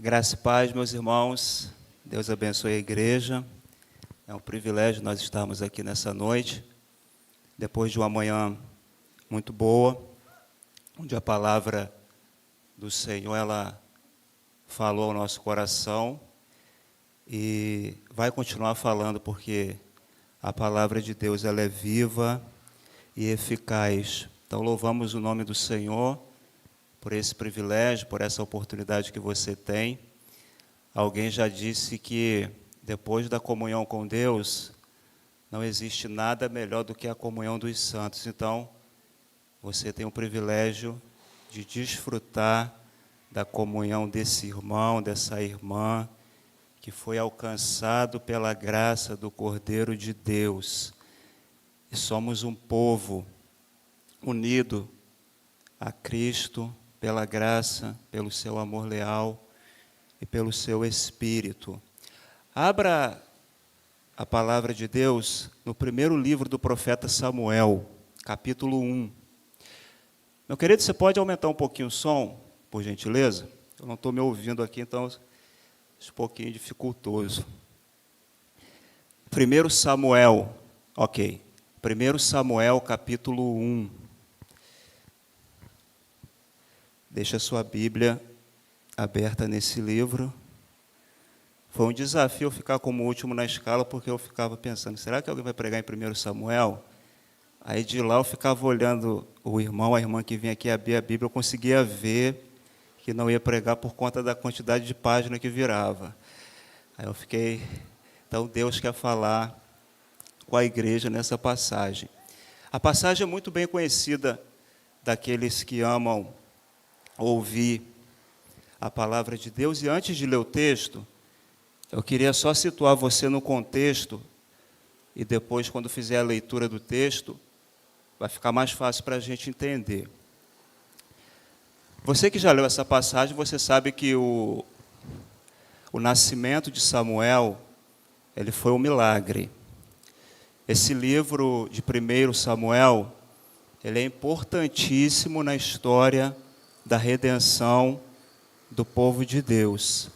Graça e paz, meus irmãos. Deus abençoe a igreja. É um privilégio nós estarmos aqui nessa noite, depois de uma manhã muito boa, onde a palavra do Senhor, ela falou ao nosso coração e vai continuar falando, porque a palavra de Deus, ela é viva e eficaz. Então, louvamos o nome do Senhor por esse privilégio, por essa oportunidade que você tem. Alguém já disse que depois da comunhão com Deus, não existe nada melhor do que a comunhão dos santos. Então, você tem o privilégio de desfrutar da comunhão desse irmão, dessa irmã, que foi alcançado pela graça do Cordeiro de Deus. E somos um povo unido a Cristo, pela graça, pelo seu amor leal e pelo seu Espírito. Abra a palavra de Deus no primeiro livro do profeta Samuel, capítulo 1. Meu querido, você pode aumentar um pouquinho o som, por gentileza? Eu não estou me ouvindo aqui, então é um pouquinho dificultoso. 1 Samuel, ok. 1 Samuel, capítulo 1. Deixa a sua Bíblia aberta nesse livro. Foi um desafio ficar como último na escala, porque eu ficava pensando, será que alguém vai pregar em 1 Samuel? Aí de lá eu ficava olhando o irmão, a irmã que vinha aqui abrir a Bíblia, eu conseguia ver que não ia pregar por conta da quantidade de página que virava. Aí eu fiquei, então Deus quer falar com a igreja nessa passagem. A passagem é muito bem conhecida daqueles que amam ouvir a palavra de Deus. E antes de ler o texto, eu queria só situar você no contexto, e depois, quando fizer a leitura do texto, vai ficar mais fácil para a gente entender. Você que já leu essa passagem, você sabe que o nascimento de Samuel, ele foi um milagre. Esse livro de 1 Samuel, ele é importantíssimo na história da redenção do povo de Deus.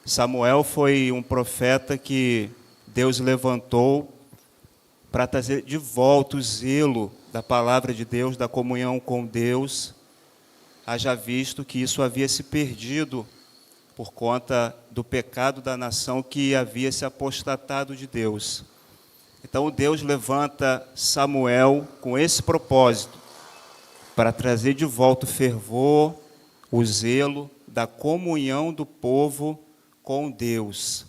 Samuel foi um profeta que Deus levantou para trazer de volta o zelo da palavra de Deus, da comunhão com Deus, haja visto que isso havia se perdido por conta do pecado da nação que havia se apostatado de Deus. Então Deus levanta Samuel com esse propósito, para trazer de volta o fervor, o zelo da comunhão do povo com Deus,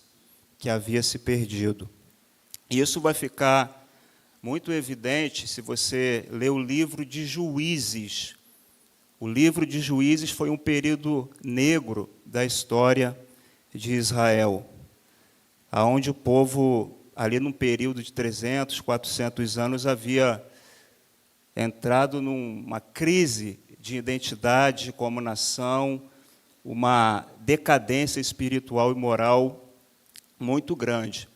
que havia se perdido. E isso vai ficar muito evidente se você ler o livro de Juízes. O livro de Juízes foi um período negro da história de Israel, onde o povo, ali num período de 300, 400 anos, havia entrado numa crise de identidade como nação, uma decadência espiritual e moral muito grande.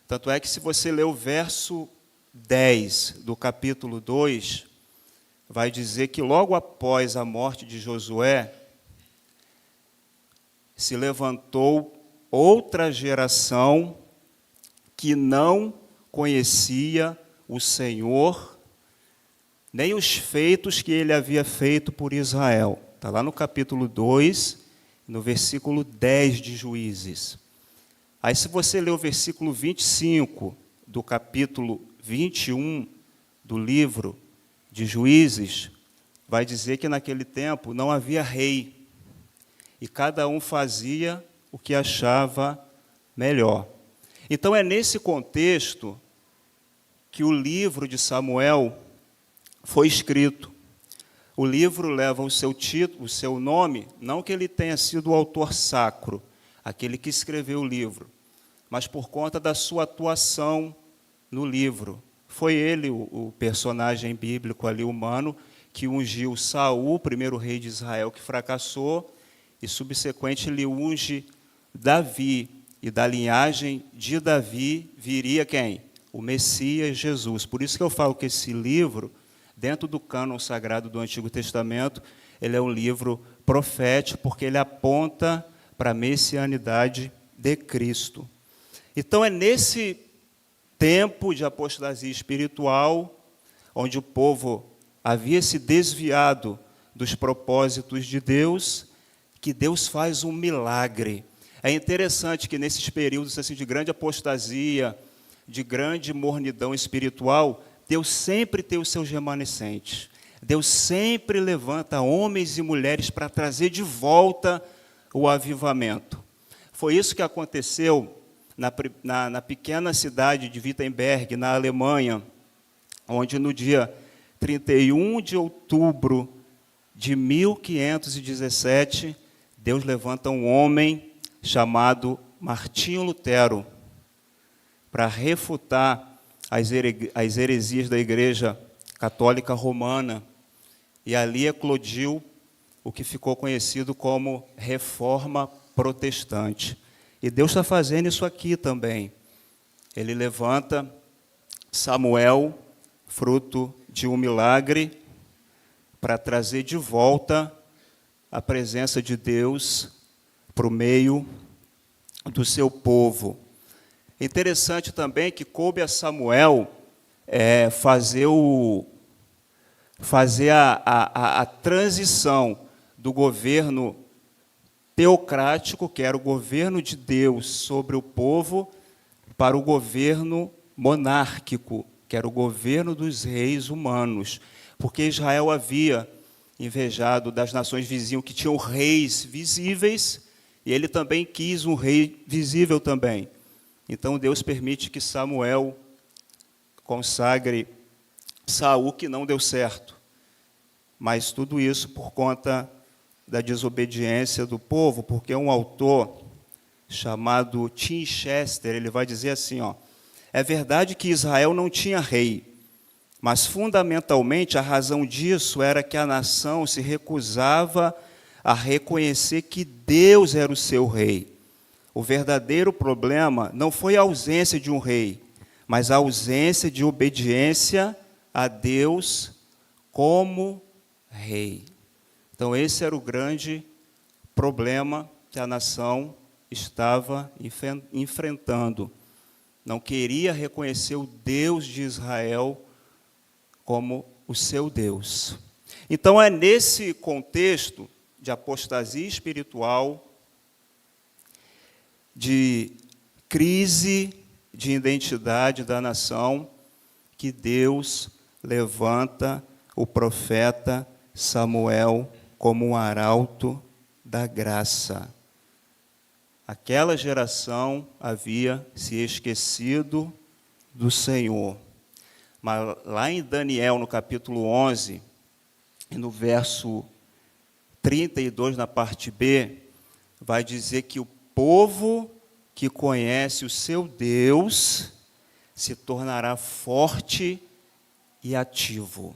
Tanto é que, se você ler o verso 10 do capítulo 2, vai dizer que logo após a morte de Josué, se levantou outra geração que não conhecia o Senhor, nem os feitos que ele havia feito por Israel. Está lá no capítulo 2, no versículo 10 de Juízes. Aí, se você ler o versículo 25 do capítulo 21 do livro de Juízes, vai dizer que naquele tempo não havia rei, e cada um fazia o que achava melhor. Então, é nesse contexto que o livro de Samuel foi escrito. O livro leva o seu título, o seu nome, não que ele tenha sido o autor sacro, aquele que escreveu o livro, mas por conta da sua atuação no livro. Foi ele, o personagem bíblico ali, humano, que ungiu Saul, o primeiro rei de Israel, que fracassou, e subsequente ele unge Davi, e da linhagem de Davi viria quem? O Messias Jesus. Por isso que eu falo que esse livro, dentro do cânon sagrado do Antigo Testamento, ele é um livro profético, porque ele aponta para a messianidade de Cristo. Então, é nesse tempo de apostasia espiritual, onde o povo havia se desviado dos propósitos de Deus, que Deus faz um milagre. É interessante que nesses períodos assim, de grande apostasia, de grande mornidão espiritual, Deus sempre tem os seus remanescentes. Deus sempre levanta homens e mulheres para trazer de volta o avivamento. Foi isso que aconteceu na pequena cidade de Wittenberg, na Alemanha, onde no dia 31 de outubro de 1517, Deus levanta um homem chamado Martinho Lutero para refutar as heresias da Igreja Católica Romana, e ali eclodiu o que ficou conhecido como Reforma Protestante. E Deus está fazendo isso aqui também. Ele levanta Samuel, fruto de um milagre, para trazer de volta a presença de Deus para o meio do seu povo. Interessante também que coube a Samuel fazer a transição do governo teocrático, que era o governo de Deus sobre o povo, para o governo monárquico, que era o governo dos reis humanos. Porque Israel havia invejado das nações vizinhas que tinham reis visíveis, e ele também quis um rei visível também. Então Deus permite que Samuel consagre Saul, que não deu certo. Mas tudo isso por conta da desobediência do povo, porque um autor chamado Tim Chester, ele vai dizer assim, é verdade que Israel não tinha rei, mas fundamentalmente a razão disso era que a nação se recusava a reconhecer que Deus era o seu rei. O verdadeiro problema não foi a ausência de um rei, mas a ausência de obediência a Deus como rei. Então, esse era o grande problema que a nação estava enfrentando. Não queria reconhecer o Deus de Israel como o seu Deus. Então, é nesse contexto de apostasia espiritual, de crise de identidade da nação, que Deus levanta o profeta Samuel como um arauto da graça. Aquela geração havia se esquecido do Senhor. Mas lá em Daniel, no capítulo 11, e no verso 32, na parte B, vai dizer que o povo que conhece o seu Deus se tornará forte e ativo.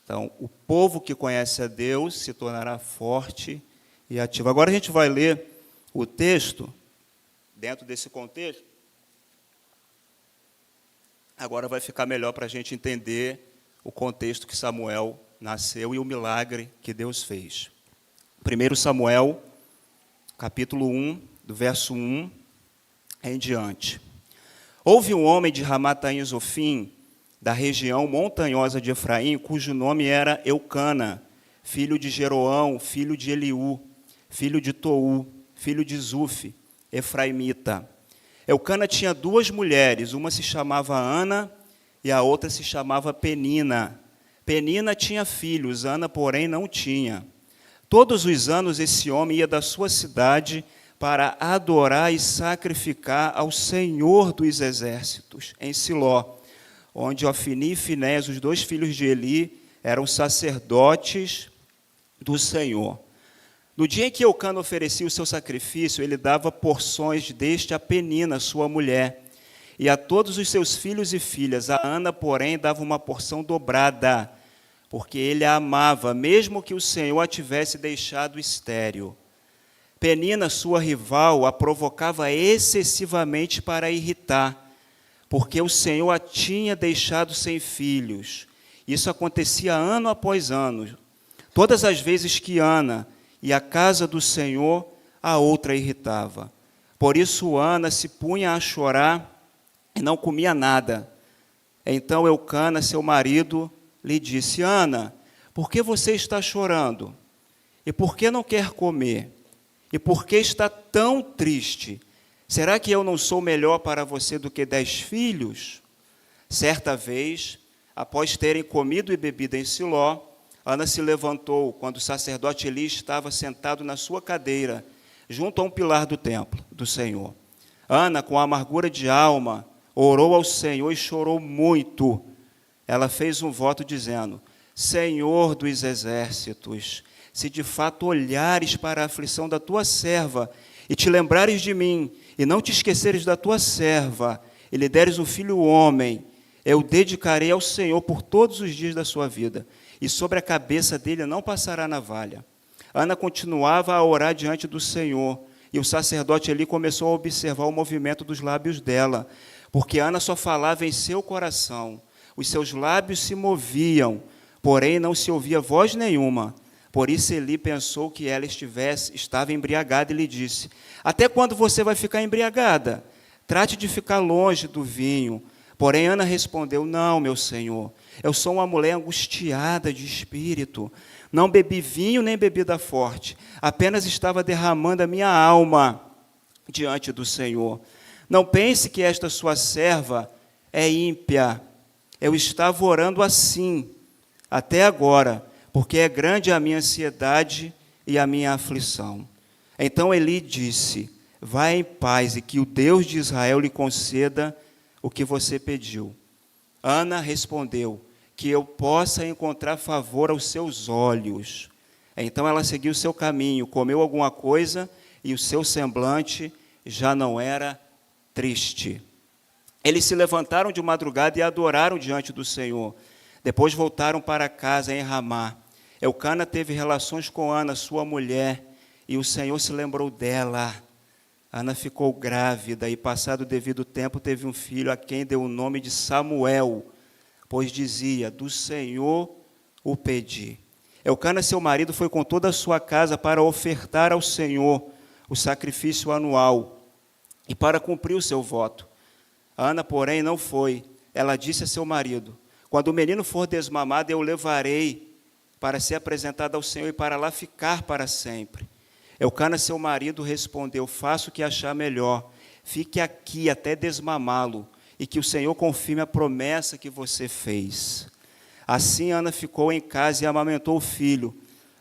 Então, o povo que conhece a Deus se tornará forte e ativo. Agora a gente vai ler o texto, dentro desse contexto. Agora vai ficar melhor para a gente entender o contexto que Samuel nasceu e o milagre que Deus fez. 1 Samuel, capítulo 1, do verso 1 em diante. Houve um homem de Ramataim Zofim, da região montanhosa de Efraim, cujo nome era Eucana, filho de Jeroão, filho de Eliú, filho de Tou, filho de Zufi, efraimita. Eucana tinha duas mulheres, uma se chamava Ana e a outra se chamava Penina. Penina tinha filhos, Ana, porém, não tinha. Todos os anos esse homem ia da sua cidade para adorar e sacrificar ao Senhor dos Exércitos, em Siló, onde Ofni e Finés, os dois filhos de Eli, eram sacerdotes do Senhor. No dia em que Eucana oferecia o seu sacrifício, ele dava porções deste a Penina, sua mulher, e a todos os seus filhos e filhas. A Ana, porém, dava uma porção dobrada, porque ele a amava, mesmo que o Senhor a tivesse deixado estéril. Penina, sua rival, a provocava excessivamente para irritar, porque o Senhor a tinha deixado sem filhos. Isso acontecia ano após ano. Todas as vezes que Ana e a casa do Senhor a outra irritava. Por isso Ana se punha a chorar e não comia nada. Então Eucana, seu marido, lhe disse: Ana, por que você está chorando? E por que não quer comer? E por que está tão triste? Será que eu não sou melhor para você do que 10 filhos? Certa vez, após terem comido e bebido em Siló, Ana se levantou quando o sacerdote Eli estava sentado na sua cadeira, junto a um pilar do templo do Senhor. Ana, com amargura de alma, orou ao Senhor e chorou muito. Ela fez um voto dizendo: Senhor dos exércitos, se de fato olhares para a aflição da tua serva e te lembrares de mim, e não te esqueceres da tua serva, e lhe deres um filho homem, eu o dedicarei ao Senhor por todos os dias da sua vida, e sobre a cabeça dele não passará navalha. Ana continuava a orar diante do Senhor, e o sacerdote Eli começou a observar o movimento dos lábios dela, porque Ana só falava em seu coração. Os seus lábios se moviam, porém não se ouvia voz nenhuma. Por isso Eli pensou que ela estava embriagada e lhe disse: Até quando você vai ficar embriagada? Trate de ficar longe do vinho. Porém Ana respondeu: Não, meu senhor, eu sou uma mulher angustiada de espírito. Não bebi vinho nem bebida forte, apenas estava derramando a minha alma diante do Senhor. Não pense que esta sua serva é ímpia. Eu estava orando assim até agora, porque é grande a minha ansiedade e a minha aflição. Então Eli disse: Vá em paz e que o Deus de Israel lhe conceda o que você pediu. Ana respondeu: Que eu possa encontrar favor aos seus olhos. Então ela seguiu o seu caminho, comeu alguma coisa e o seu semblante já não era triste. Eles se levantaram de madrugada e adoraram diante do Senhor. Depois voltaram para casa em Ramá. Eucana teve relações com Ana, sua mulher, e o Senhor se lembrou dela. Ana ficou grávida e, passado o devido tempo, teve um filho a quem deu o nome de Samuel, pois dizia: Do Senhor o pedi. Eucana, seu marido, foi com toda a sua casa para ofertar ao Senhor o sacrifício anual e para cumprir o seu voto. Ana, porém, não foi. Ela disse a seu marido: Quando o menino for desmamado, eu o levarei para ser apresentado ao Senhor e para lá ficar para sempre. Eucana, seu marido, respondeu: Faça o que achar melhor. Fique aqui até desmamá-lo, e que o Senhor confirme a promessa que você fez. Assim Ana ficou em casa e amamentou o filho,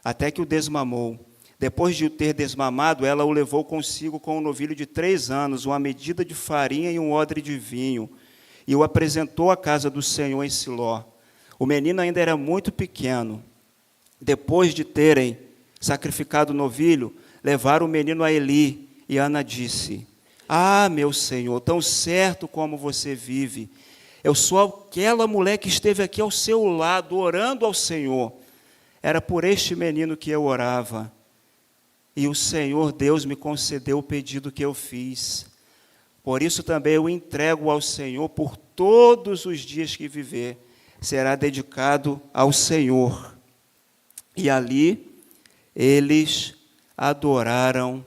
até que o desmamou. Depois de o ter desmamado, ela o levou consigo com um novilho de 3 anos, uma medida de farinha e um odre de vinho, e o apresentou à casa do Senhor em Siló. O menino ainda era muito pequeno. Depois de terem sacrificado o novilho, levaram o menino a Eli, e Ana disse: Ah, meu Senhor, tão certo como você vive, eu sou aquela mulher que esteve aqui ao seu lado, orando ao Senhor. Era por este menino que eu orava, e o Senhor Deus me concedeu o pedido que eu fiz. Por isso também eu entrego ao Senhor por todos os dias que viver, será dedicado ao Senhor. E ali eles adoraram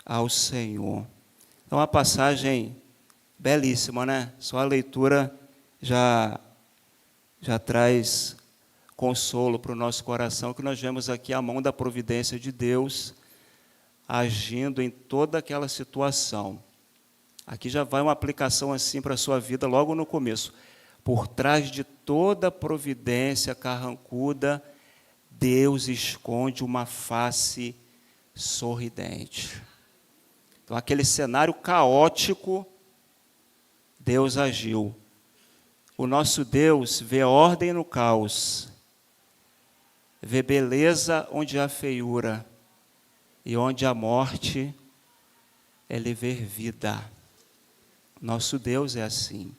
ao Senhor. Então, uma passagem belíssima, né? Só a leitura já traz consolo para o nosso coração, que nós vemos aqui a mão da providência de Deus agindo em toda aquela situação. Aqui já vai uma aplicação assim para a sua vida logo no começo. Por trás de toda providência carrancuda, Deus esconde uma face sorridente. Então, aquele cenário caótico, Deus agiu. O nosso Deus vê ordem no caos, vê beleza onde há feiura, e onde há morte, Ele vê vida. Nosso Deus é assim.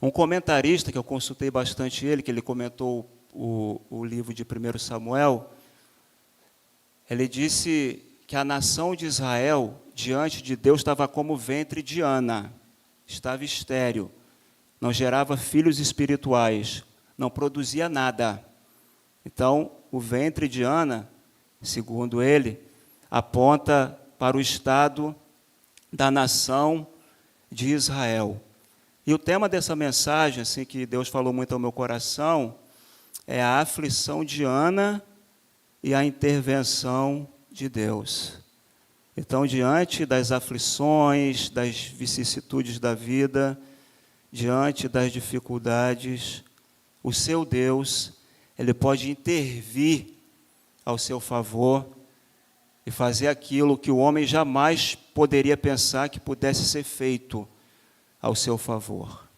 Um comentarista, que eu consultei bastante ele, que ele comentou o livro de 1 Samuel, ele disse que a nação de Israel, diante de Deus, estava como o ventre de Ana, estava estéril, não gerava filhos espirituais, não produzia nada. Então, o ventre de Ana, segundo ele, aponta para o estado da nação de Israel. E o tema dessa mensagem, assim, que Deus falou muito ao meu coração, é a aflição de Ana e a intervenção de Deus. Então, diante das aflições, das vicissitudes da vida, diante das dificuldades, o seu Deus, Ele pode intervir ao seu favor e fazer aquilo que o homem jamais poderia pensar que pudesse ser feito ao seu favor.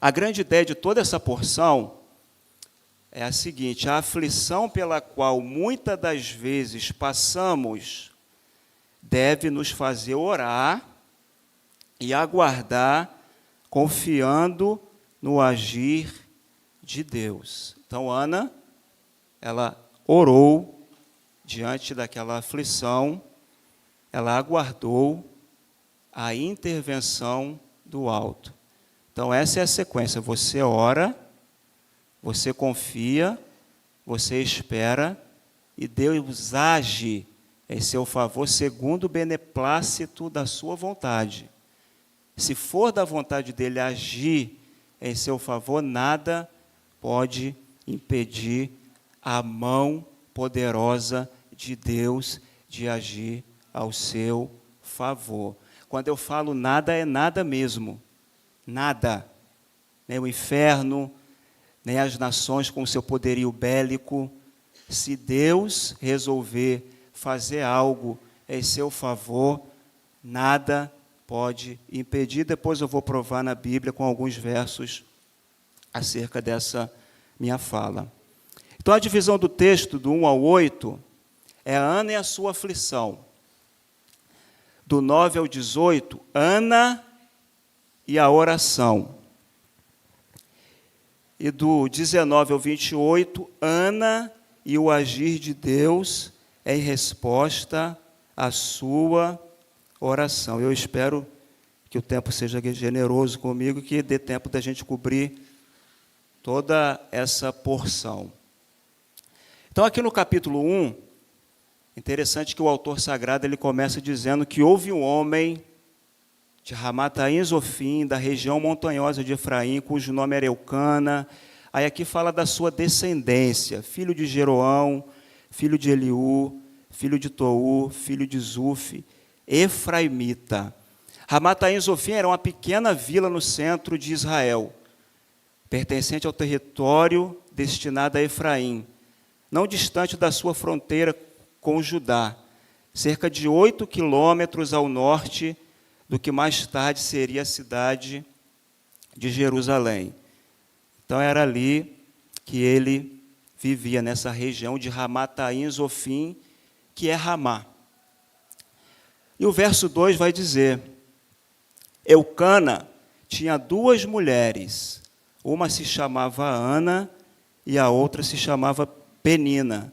A grande ideia de toda essa porção é a seguinte: a aflição pela qual muitas das vezes passamos deve nos fazer orar e aguardar, confiando no agir de Deus. Então, Ana, ela orou diante daquela aflição, ela aguardou a intervenção do alto. Então, essa é a sequência: você ora, você confia, você espera, e Deus age em seu favor segundo o beneplácito da sua vontade. Se for da vontade dele agir em seu favor, nada pode impedir a mão poderosa de Deus de agir ao seu favor. Quando eu falo nada, é nada mesmo. Nada. Nem o inferno, nem as nações com seu poderio bélico. Se Deus resolver fazer algo em seu favor, nada pode impedir. Depois eu vou provar na Bíblia com alguns versos acerca dessa minha fala. Então, a divisão do texto, do 1 ao 8, é Ana e a sua aflição. Do 9 ao 18, Ana e a oração. E do 19 ao 28, Ana e o agir de Deus em resposta à sua oração. Eu espero que o tempo seja generoso comigo, que dê tempo da gente cobrir toda essa porção. Então, aqui no capítulo 1, interessante que o autor sagrado ele começa dizendo que houve um homem de Ramataim Zofim, da região montanhosa de Efraim, cujo nome era Eucana. Aí aqui fala da sua descendência: filho de Jeroão, filho de Eliú, filho de Tou, filho de Zuf, efraimita. Ramataim Zofim era uma pequena vila no centro de Israel, pertencente ao território destinado a Efraim, não distante da sua fronteira com Judá, cerca de 8 quilômetros ao norte do que mais tarde seria a cidade de Jerusalém. Então, era ali que ele vivia, nessa região de Ramataim Zofim, que é Ramá. E o verso 2 vai dizer: Eucana tinha 2 mulheres, uma se chamava Ana e a outra se chamava Penina.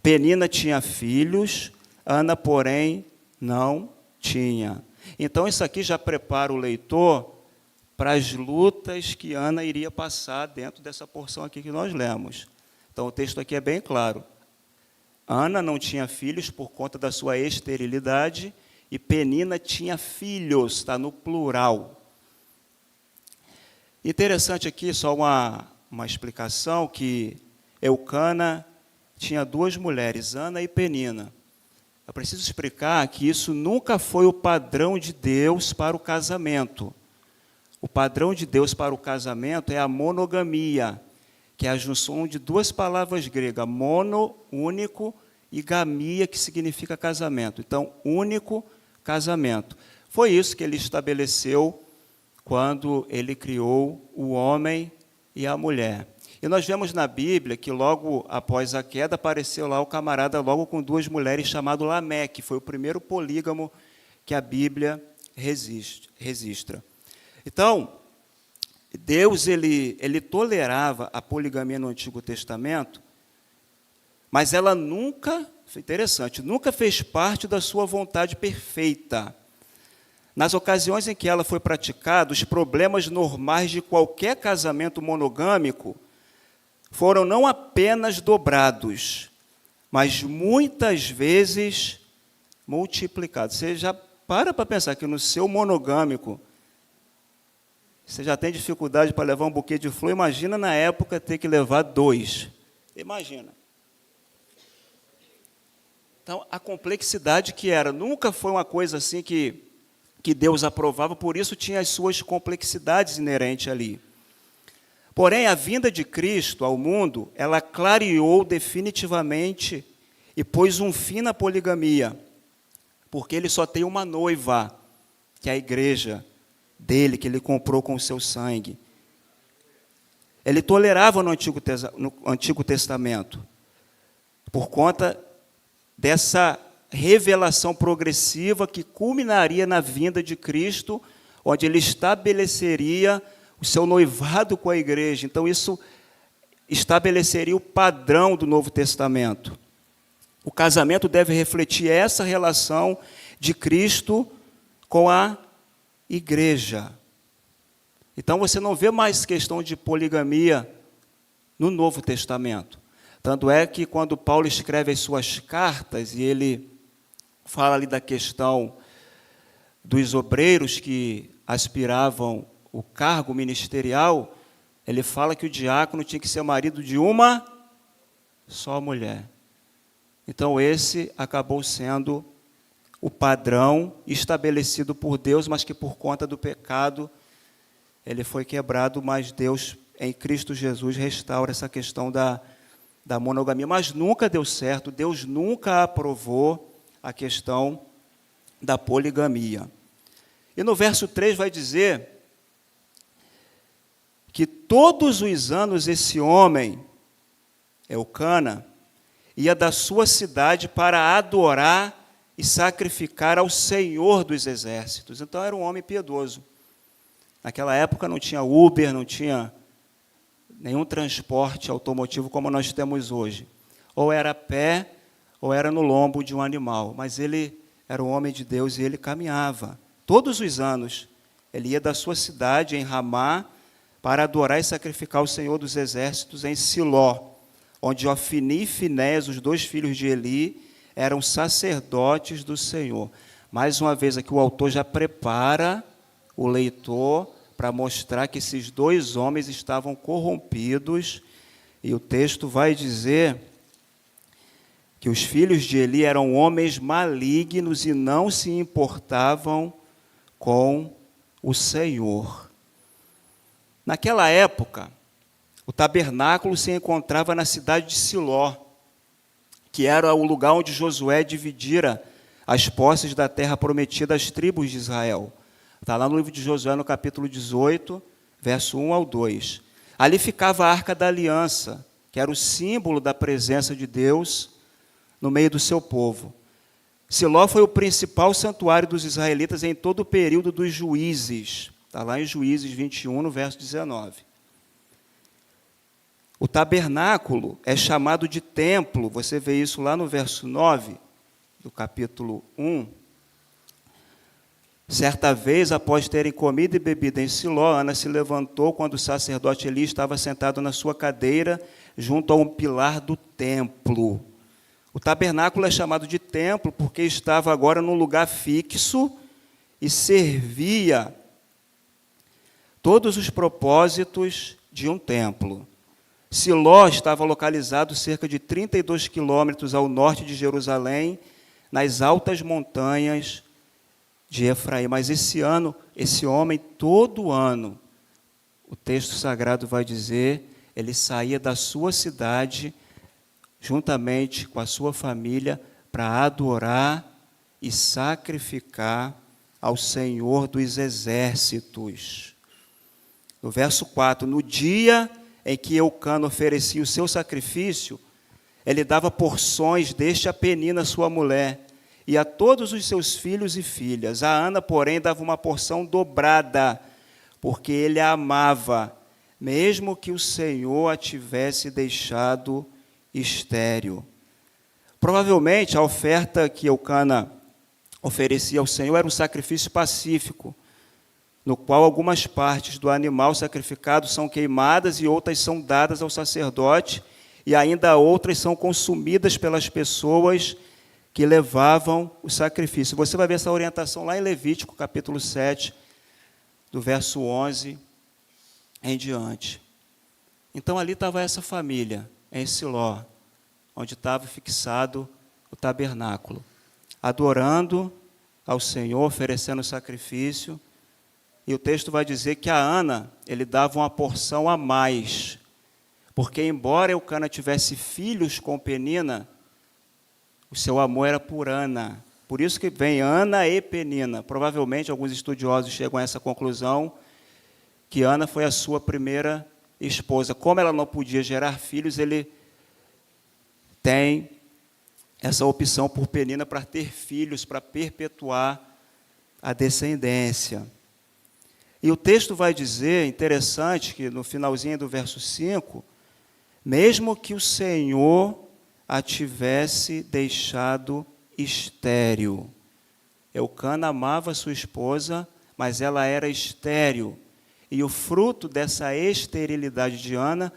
Penina tinha filhos, Ana, porém, não tinha. Então, isso aqui já prepara o leitor para as lutas que Ana iria passar dentro dessa porção aqui que nós lemos. Então, o texto aqui é bem claro. Ana não tinha filhos por conta da sua esterilidade, e Penina tinha filhos, está no plural. Interessante aqui, só uma explicação, que Eucana tinha 2 mulheres, Ana e Penina. Eu preciso explicar que isso nunca foi o padrão de Deus para o casamento. O padrão de Deus para o casamento é a monogamia, que é a junção de 2 palavras gregas, mono, único, e gamia, que significa casamento. Então, único casamento. Foi isso que ele estabeleceu quando ele criou o homem e a mulher. E nós vemos na Bíblia que logo após a queda apareceu lá o camarada logo com 2 mulheres chamado Lameque, que foi o primeiro polígamo que a Bíblia registra. Então, Deus ele tolerava a poligamia no Antigo Testamento, mas ela nunca, interessante, nunca fez parte da sua vontade perfeita. Nas ocasiões em que ela foi praticada, os problemas normais de qualquer casamento monogâmico foram não apenas dobrados, mas muitas vezes multiplicado. Você já para pensar que no seu monogâmico, você já tem dificuldade para levar um buquê de flor, imagina na época ter que levar 2. Imagina. Então, a complexidade que era, nunca foi uma coisa assim que Deus aprovava, por isso tinha as suas complexidades inerentes ali. Porém, a vinda de Cristo ao mundo, ela clareou definitivamente e pôs um fim na poligamia, porque ele só tem uma noiva, que é a igreja dele, que ele comprou com o seu sangue. Ele tolerava no Antigo Testamento, por conta dessa revelação progressiva que culminaria na vinda de Cristo, onde ele estabeleceria o seu noivado com a igreja. Então, isso estabeleceria o padrão do Novo Testamento. O casamento deve refletir essa relação de Cristo com a igreja. Então, você não vê mais questão de poligamia no Novo Testamento. Tanto é que, quando Paulo escreve as suas cartas, e ele fala ali da questão dos obreiros que aspiravam o cargo ministerial, ele fala que o diácono tinha que ser marido de uma só mulher. Então, esse acabou sendo o padrão estabelecido por Deus, mas que por conta do pecado ele foi quebrado, mas Deus, em Cristo Jesus, restaura essa questão da monogamia. Mas nunca deu certo, Deus nunca aprovou a questão da poligamia. E no verso 3 vai dizer que todos os anos esse homem, Eucana, ia da sua cidade para adorar e sacrificar ao Senhor dos Exércitos. Então era um homem piedoso. Naquela época não tinha Uber, não tinha nenhum transporte automotivo como nós temos hoje. Ou era a pé, ou era no lombo de um animal. Mas ele era um homem de Deus e ele caminhava. Todos os anos, ele ia da sua cidade, em Ramá, para adorar e sacrificar o Senhor dos Exércitos em Siló, onde Ofni e Finéias, os 2 filhos de Eli, eram sacerdotes do Senhor. Mais uma vez aqui o autor já prepara o leitor para mostrar que esses 2 homens estavam corrompidos, e o texto vai dizer que os filhos de Eli eram homens malignos e não se importavam com o Senhor. Naquela época, o tabernáculo se encontrava na cidade de Siló, que era o lugar onde Josué dividira as posses da terra prometida às tribos de Israel. Está lá no livro de Josué, no capítulo 18, verso 1 ao 2. Ali ficava a Arca da Aliança, que era o símbolo da presença de Deus no meio do seu povo. Siló foi o principal santuário dos israelitas em todo o período dos juízes. Está lá em Juízes 21, no verso 19. O tabernáculo é chamado de templo, você vê isso lá no verso 9, do capítulo 1. Certa vez, após terem comido e bebido em Siló, Ana se levantou quando o sacerdote Eli estava sentado na sua cadeira, junto a um pilar do templo. O tabernáculo é chamado de templo porque estava agora num lugar fixo e servia todos os propósitos de um templo. Siló estava localizado cerca de 32 quilômetros ao norte de Jerusalém, nas altas montanhas de Efraim. Mas esse homem, todo ano, o texto sagrado vai dizer, ele saía da sua cidade, juntamente com a sua família, para adorar e sacrificar ao Senhor dos Exércitos. No verso 4, no dia em que Eucana oferecia o seu sacrifício, ele dava porções deste a Penina, sua mulher, e a todos os seus filhos e filhas. A Ana, porém, dava uma porção dobrada, porque ele a amava, mesmo que o Senhor a tivesse deixado estéril. Provavelmente, a oferta que Eucana oferecia ao Senhor era um sacrifício pacífico, no qual algumas partes do animal sacrificado são queimadas e outras são dadas ao sacerdote, e ainda outras são consumidas pelas pessoas que levavam o sacrifício. Você vai ver essa orientação lá em Levítico, capítulo 7, do verso 11 em diante. Então, ali estava essa família, em Siló, onde estava fixado o tabernáculo, adorando ao Senhor, oferecendo sacrifício. E o texto vai dizer que a Ana, ele dava uma porção a mais, porque embora Eucana tivesse filhos com Penina, o seu amor era por Ana. Por isso que vem Ana e Penina. Provavelmente alguns estudiosos chegam a essa conclusão, que Ana foi a sua primeira esposa. Como ela não podia gerar filhos, ele tem essa opção por Penina para ter filhos, para perpetuar a descendência. E o texto vai dizer, interessante, que no finalzinho do verso 5, mesmo que o Senhor a tivesse deixado estéril. Eucana amava sua esposa, mas ela era estéril. E o fruto dessa esterilidade de Ana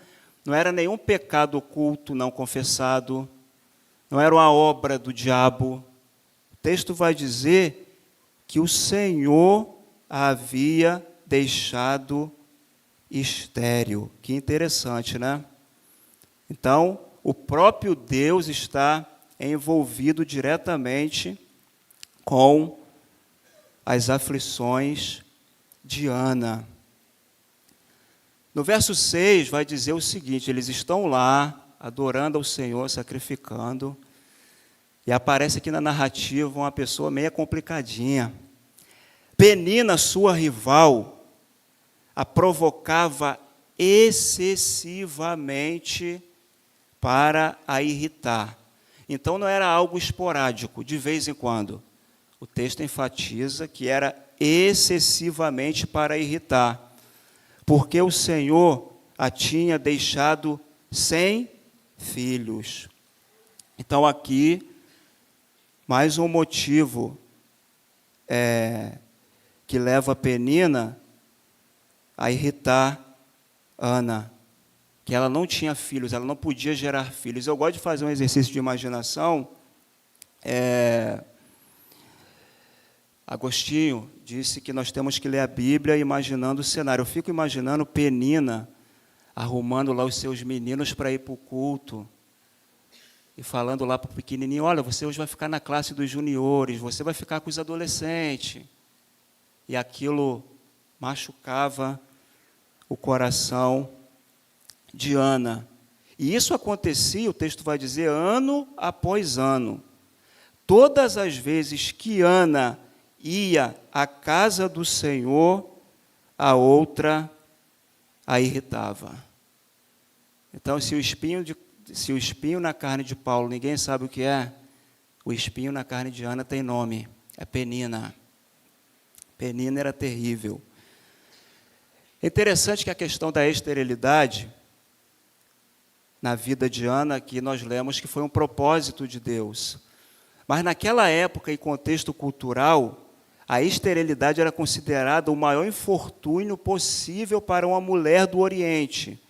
não era nenhum pecado oculto não confessado, não era uma obra do diabo. O texto vai dizer que o Senhor a havia deixado estéril. Que interessante, né? Então, o próprio Deus está envolvido diretamente com as aflições de Ana. No verso 6 vai dizer o seguinte: eles estão lá, adorando ao Senhor, sacrificando, e aparece aqui na narrativa uma pessoa meio complicadinha. Penina, sua rival, a provocava excessivamente para a irritar. Então não era algo esporádico, de vez em quando. O texto enfatiza que era excessivamente para irritar, porque o Senhor a tinha deixado sem filhos. Então aqui, mais um motivo que leva Penina a irritar Ana, que ela não tinha filhos, ela não podia gerar filhos. Eu gosto de fazer um exercício de imaginação. Agostinho disse que nós temos que ler a Bíblia imaginando o cenário. Eu fico imaginando Penina arrumando lá os seus meninos para ir para o culto e falando lá para o pequenininho: olha, você hoje vai ficar na classe dos juniores, você vai ficar com os adolescentes. E aquilo machucava o coração de Ana. E isso acontecia, o texto vai dizer, ano após ano. Todas as vezes que Ana ia à casa do Senhor, a outra a irritava. Então, se o espinho na carne de Paulo, ninguém sabe o que é, o espinho na carne de Ana tem nome, é Penina. Penina era terrível. É interessante que a questão da esterilidade na vida de Ana, que nós lemos que foi um propósito de Deus. Mas naquela época e contexto cultural, a esterilidade era considerada o maior infortúnio possível para uma mulher do Oriente.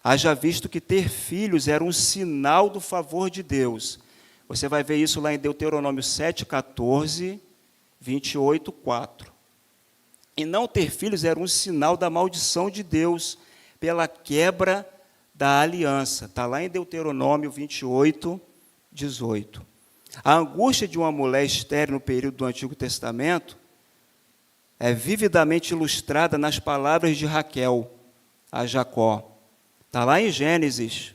Haja visto que ter filhos era um sinal do favor de Deus. Você vai ver isso lá em Deuteronômio 7,14, 28,4. E não ter filhos era um sinal da maldição de Deus pela quebra da aliança. Está lá em Deuteronômio 28, 18. A angústia de uma mulher estéril no período do Antigo Testamento é vividamente ilustrada nas palavras de Raquel a Jacó. Está lá em Gênesis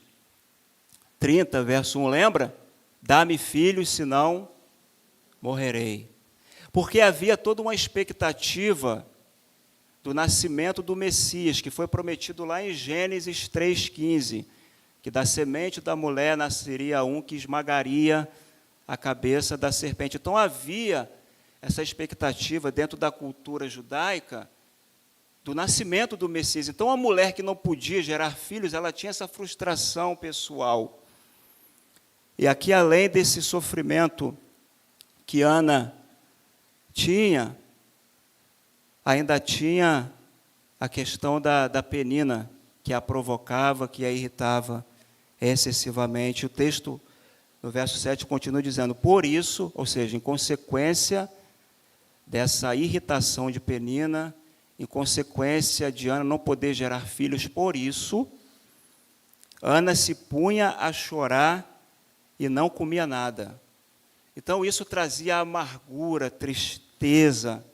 30, verso 1, lembra? Dá-me filhos, senão morrerei. Porque havia toda uma expectativa do nascimento do Messias, que foi prometido lá em Gênesis 3,15, que da semente da mulher nasceria um que esmagaria a cabeça da serpente. Então havia essa expectativa dentro da cultura judaica do nascimento do Messias. Então a mulher que não podia gerar filhos, ela tinha essa frustração pessoal. E aqui, além desse sofrimento que Ana tinha, ainda tinha a questão da Penina, que a provocava, que a irritava. excessivamente. O texto, no verso 7, continua dizendo, por isso, ou seja, em consequência dessa irritação de Penina, em consequência de Ana não poder gerar filhos, por isso, Ana se punha a chorar e não comia nada. Então, isso trazia amargura, tristeza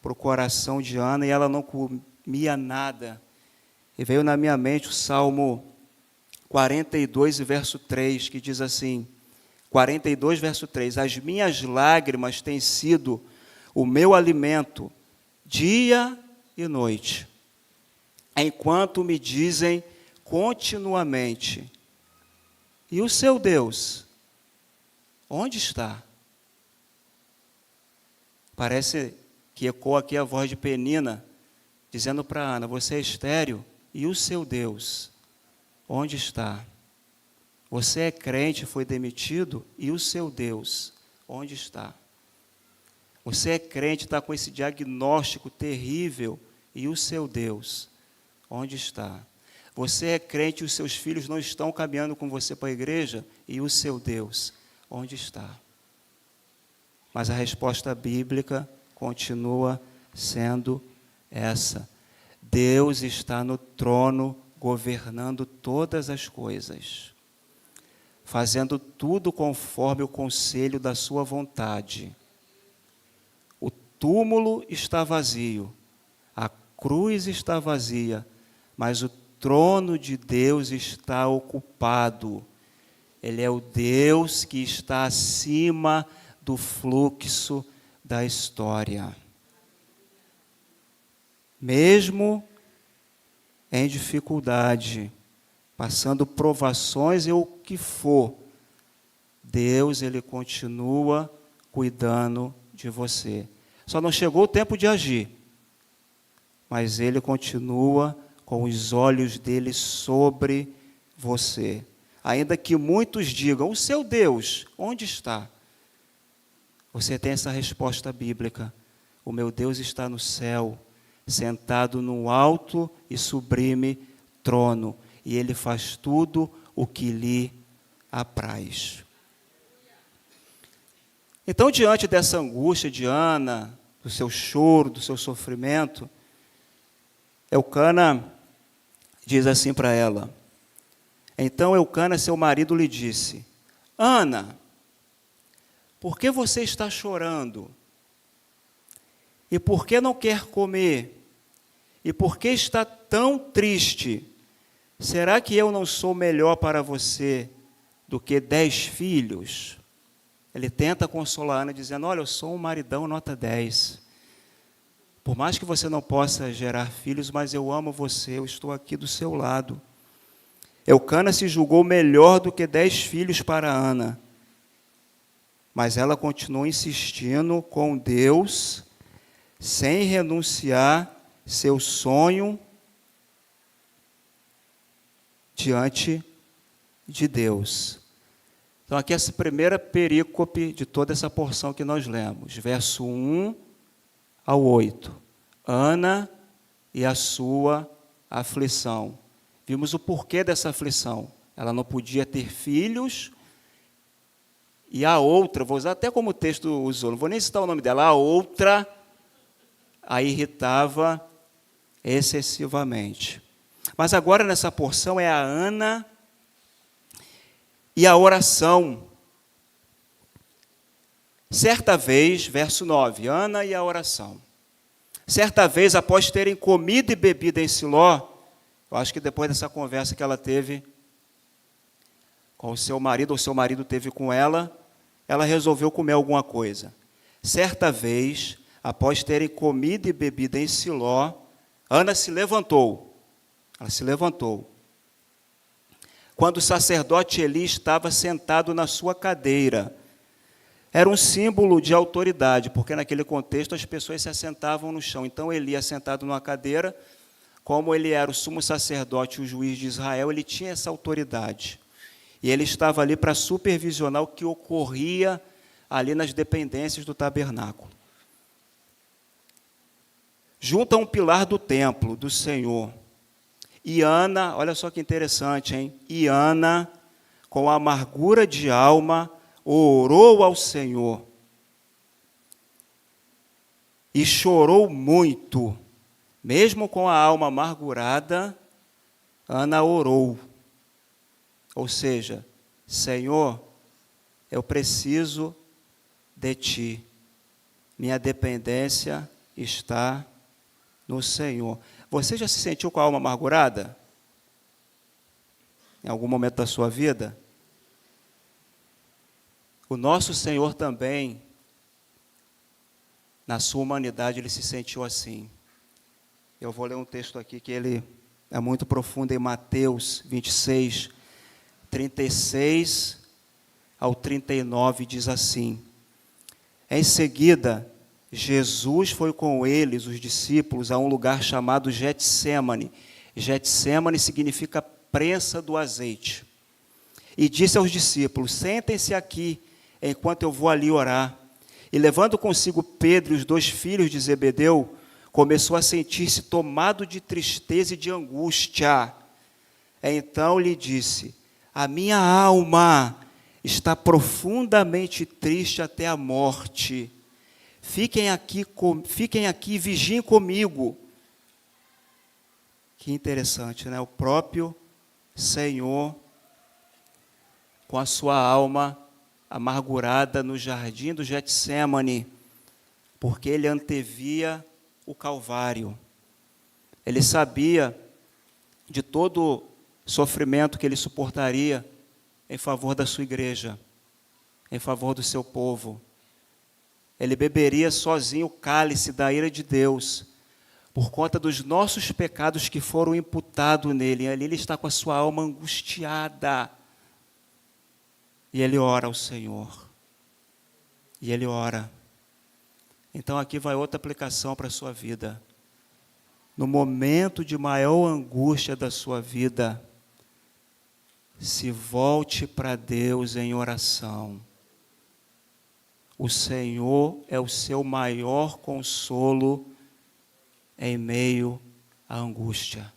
para o coração de Ana, e ela não comia nada. E veio na minha mente o Salmo 42, verso 3, que diz assim, 42, verso 3, as minhas lágrimas têm sido o meu alimento, dia e noite, enquanto me dizem continuamente, e o seu Deus, onde está? Parece que ecoa aqui a voz de Penina, dizendo para Ana, você é estéril, e o seu Deus, onde está? Você é crente, foi demitido, e o seu Deus, onde está? Você é crente, está com esse diagnóstico terrível, e o seu Deus, onde está? Você é crente e os seus filhos não estão caminhando com você para a igreja, e o seu Deus, onde está? Mas a resposta bíblica continua sendo essa. Deus está no trono, governando todas as coisas, fazendo tudo conforme o conselho da sua vontade. O túmulo está vazio, a cruz está vazia, mas o trono de Deus está ocupado. Ele é o Deus que está acima do fluxo da história. Mesmo em dificuldade, passando provações e o que for, Deus, Ele continua cuidando de você. Só não chegou o tempo de agir, mas Ele continua com os olhos dele sobre você. Ainda que muitos digam, o seu Deus, onde está? Você tem essa resposta bíblica. O meu Deus está no céu, sentado no alto e sublime trono, e Ele faz tudo o que lhe apraz. Então, diante dessa angústia de Ana, do seu choro, do seu sofrimento, Eucana diz assim para ela, então Eucana, seu marido, lhe disse, Ana, por que você está chorando? E por que não quer comer? E por que está tão triste? Será que eu não sou melhor para você do que 10 filhos? Ele tenta consolar Ana, dizendo, olha, eu sou um maridão nota 10. Por mais que você não possa gerar filhos, mas eu amo você, eu estou aqui do seu lado. Eucana se julgou melhor do que 10 filhos para Ana. Mas ela continuou insistindo com Deus, sem renunciar seu sonho diante de Deus. Então, aqui essa primeira perícope de toda essa porção que nós lemos, verso 1 ao 8. Ana e a sua aflição. Vimos o porquê dessa aflição. Ela não podia ter filhos, e a outra, vou usar até como o texto usou, não vou nem citar o nome dela, a outra a irritava excessivamente. Mas agora nessa porção é a Ana e a oração. Certa vez, verso 9, Ana e a oração. Certa vez, após terem comido e bebido em Siló, eu acho que depois dessa conversa que ela teve com o seu marido, ou seu marido teve com ela resolveu comer alguma coisa. Certa vez, após terem comido e bebido em Siló, Ana se levantou. Ela se levantou. Quando o sacerdote Eli estava sentado na sua cadeira, era um símbolo de autoridade, porque naquele contexto as pessoas se assentavam no chão. Então Eli, assentado numa cadeira, como ele era o sumo sacerdote, o juiz de Israel, ele tinha essa autoridade. E ele estava ali para supervisionar o que ocorria ali nas dependências do tabernáculo. Junto a um pilar do templo do Senhor. E Ana, olha só que interessante, hein? E Ana com amargura de alma, orou ao Senhor e chorou muito. Mesmo com a alma amargurada, Ana orou. Ou seja, Senhor, eu preciso de Ti. Minha dependência está no Senhor. Você já se sentiu com a alma amargurada? Em algum momento da sua vida? O nosso Senhor também, na sua humanidade, ele se sentiu assim. Eu vou ler um texto aqui que ele é muito profundo, em Mateus 26, 36 ao 39, diz assim: Em seguida, Jesus foi com eles, os discípulos, a um lugar chamado Getsêmani. Getsêmani significa prensa do azeite. E disse aos discípulos: Sentem-se aqui, enquanto eu vou ali orar. E levando consigo Pedro e os 2 filhos de Zebedeu, começou a sentir-se tomado de tristeza e de angústia. Então lhe disse: A minha alma está profundamente triste até a morte. Fiquem aqui e vigiem comigo. Que interessante, né? O próprio Senhor, com a sua alma amargurada no jardim do Getsêmani, porque ele antevia o Calvário. Ele sabia de todo sofrimento que ele suportaria em favor da sua igreja, em favor do seu povo. Ele beberia sozinho o cálice da ira de Deus, por conta dos nossos pecados que foram imputados nele. Ali ele está com a sua alma angustiada. E ele ora ao Senhor. E ele ora. Então aqui vai outra aplicação para a sua vida. No momento de maior angústia da sua vida, se volte para Deus em oração. O Senhor é o seu maior consolo em meio à angústia.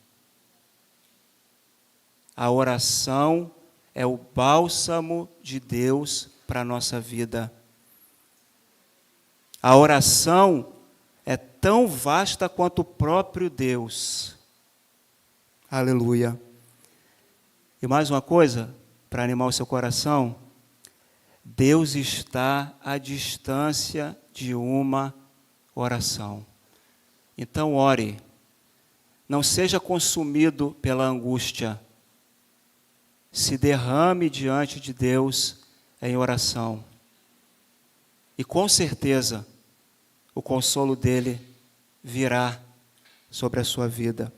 A oração é o bálsamo de Deus para a nossa vida. A oração é tão vasta quanto o próprio Deus. Aleluia. E mais uma coisa, para animar o seu coração: Deus está à distância de uma oração. Então ore, não seja consumido pela angústia, se derrame diante de Deus em oração. E com certeza, o consolo dele virá sobre a sua vida.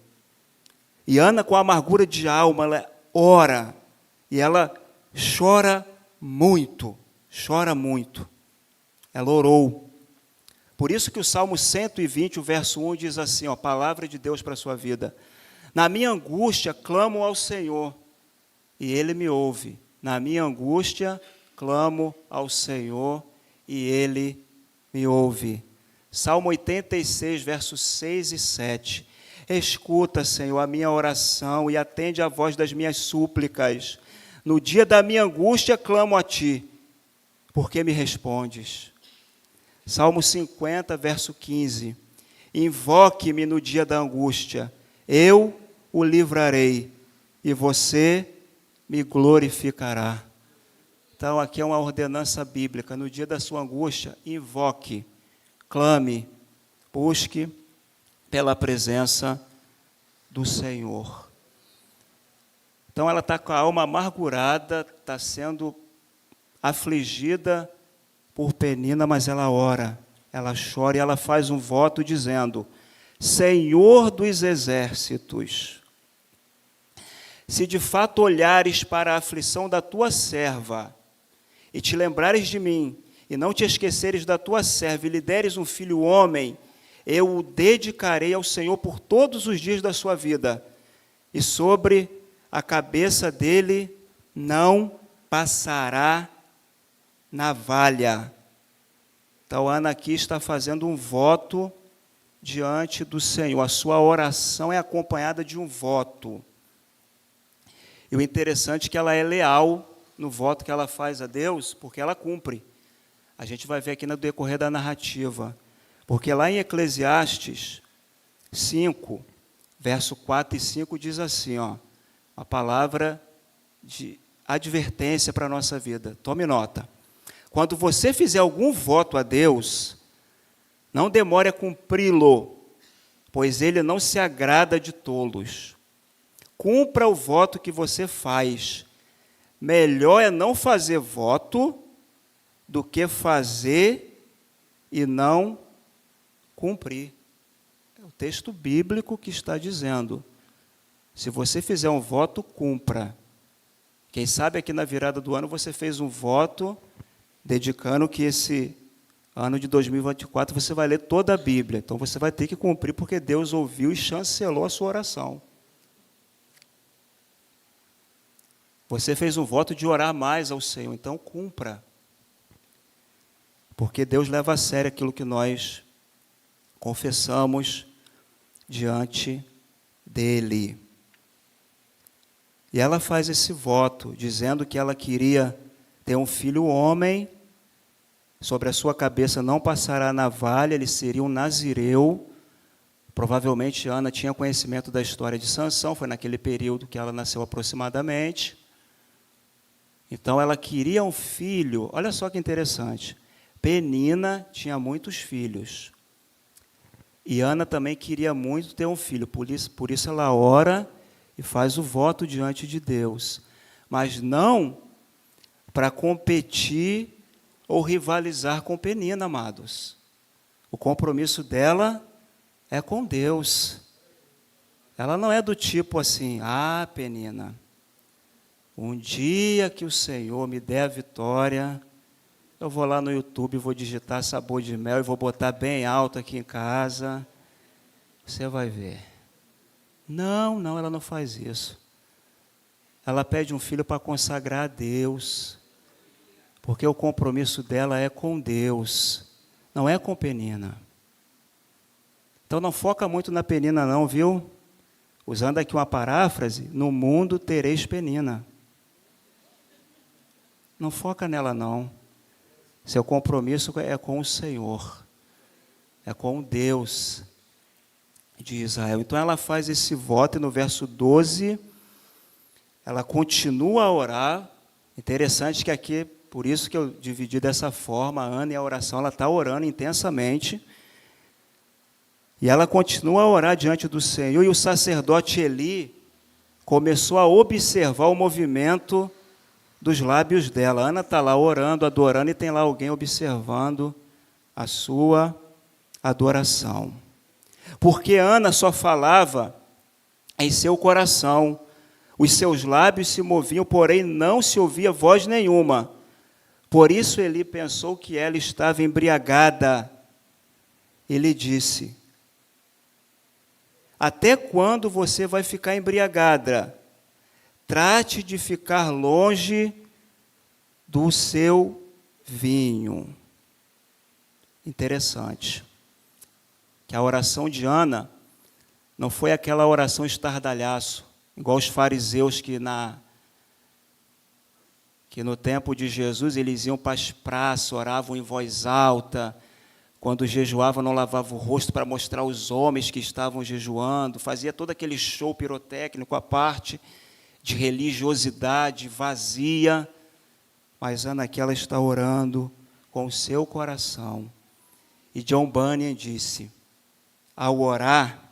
E Ana, com amargura de alma, ela ora, e ela chora muito, Ela orou. Por isso que o Salmo 120, o verso 1, diz assim, ó, palavra de Deus para a sua vida: Na minha angústia, clamo ao Senhor, e Ele me ouve. Na minha angústia, clamo ao Senhor, e Ele me ouve. Salmo 86, versos 6 e 7. Escuta, Senhor, a minha oração e atende a voz das minhas súplicas. No dia da minha angústia, clamo a Ti, porque me respondes. Salmo 50, verso 15. Invoque-me no dia da angústia, eu o livrarei, e você me glorificará. Então, aqui é uma ordenança bíblica. No dia da sua angústia, invoque, clame, busque pela presença do Senhor. Então, ela está com a alma amargurada, está sendo afligida por Penina, mas ela ora, ela chora e ela faz um voto dizendo: Senhor dos exércitos, se de fato olhares para a aflição da tua serva, e te lembrares de mim, e não te esqueceres da tua serva, e lhe deres um filho homem, eu o dedicarei ao Senhor por todos os dias da sua vida, e sobre a cabeça dele não passará navalha. Então, Ana aqui está fazendo um voto diante do Senhor. A sua oração é acompanhada de um voto. E o interessante é que ela é leal no voto que ela faz a Deus, porque ela cumpre. A gente vai ver aqui no decorrer da narrativa. Porque lá em Eclesiastes 5, verso 4 e 5, diz assim, uma palavra de advertência para a nossa vida. Tome nota. Quando você fizer algum voto a Deus, não demore a cumpri-lo, pois ele não se agrada de tolos. Cumpra o voto que você faz. Melhor é não fazer voto do que fazer e não cumprir. É o texto bíblico que está dizendo. Se você fizer um voto, cumpra. Quem sabe aqui na virada do ano você fez um voto dedicando que esse ano de 2024 você vai ler toda a Bíblia. Então você vai ter que cumprir porque Deus ouviu e chancelou a sua oração. Você fez um voto de orar mais ao Senhor, então cumpra. Porque Deus leva a sério aquilo que nós confessamos diante dEle. E ela faz esse voto, dizendo que ela queria ter um filho homem, sobre a sua cabeça não passará navalha, ele seria um nazireu. Provavelmente Ana tinha conhecimento da história de Sansão, foi naquele período que ela nasceu aproximadamente. Então ela queria um filho, olha só que interessante, Penina tinha muitos filhos, e Ana também queria muito ter um filho, por isso ela ora e faz o voto diante de Deus, mas não para competir ou rivalizar com Penina, amados. O compromisso dela é com Deus. Ela não é do tipo assim, Penina, um dia que o Senhor me der a vitória, eu vou lá no YouTube, vou digitar sabor de mel e vou botar bem alto aqui em casa. Você vai ver. Não, ela não faz isso. Ela pede um filho para consagrar a Deus, porque o compromisso dela é com Deus, não é com Penina. Então não foca muito na Penina não, viu? Usando aqui uma paráfrase, no mundo tereis Penina. Não foca nela não. Seu compromisso é com o Senhor, é com Deus de Israel. Então ela faz esse voto e no verso 12, ela continua a orar. Interessante que aqui, por isso que eu dividi dessa forma, a Ana e a oração, ela está orando intensamente. E ela continua a orar diante do Senhor, e o sacerdote Eli começou a observar o movimento dos lábios dela. Ana está lá orando, adorando, e tem lá alguém observando a sua adoração. Porque Ana só falava em seu coração, os seus lábios se moviam, porém não se ouvia voz nenhuma. Por isso Eli pensou que ela estava embriagada. Ele disse: até quando você vai ficar embriagada? Trate de ficar longe do seu vinho. Interessante. Que a oração de Ana não foi aquela oração estardalhaço, igual os fariseus que no tempo de Jesus eles iam para as praças, oravam em voz alta, quando jejuavam não lavavam o rosto para mostrar aos homens que estavam jejuando, fazia todo aquele show pirotécnico à parte, de religiosidade vazia, mas Ana aqui ela está orando com o seu coração. E John Bunyan disse: ao orar,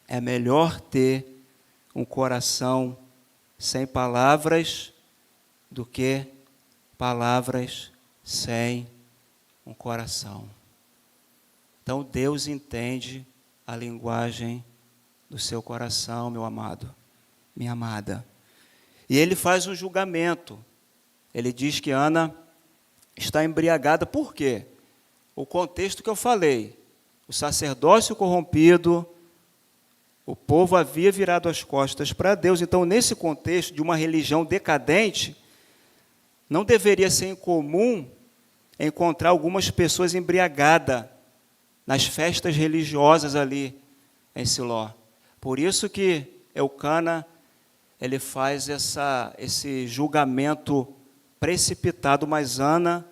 é melhor ter um coração sem palavras do que palavras sem um coração. Então Deus entende a linguagem do seu coração, meu amado, minha amada. E ele faz um julgamento. Ele diz que Ana está embriagada. Por quê? O contexto que eu falei. O sacerdócio corrompido, o povo havia virado as costas para Deus. Então, nesse contexto de uma religião decadente, não deveria ser incomum encontrar algumas pessoas embriagadas nas festas religiosas ali em Siló. Por isso que Eucana ele faz esse julgamento precipitado, mas Ana,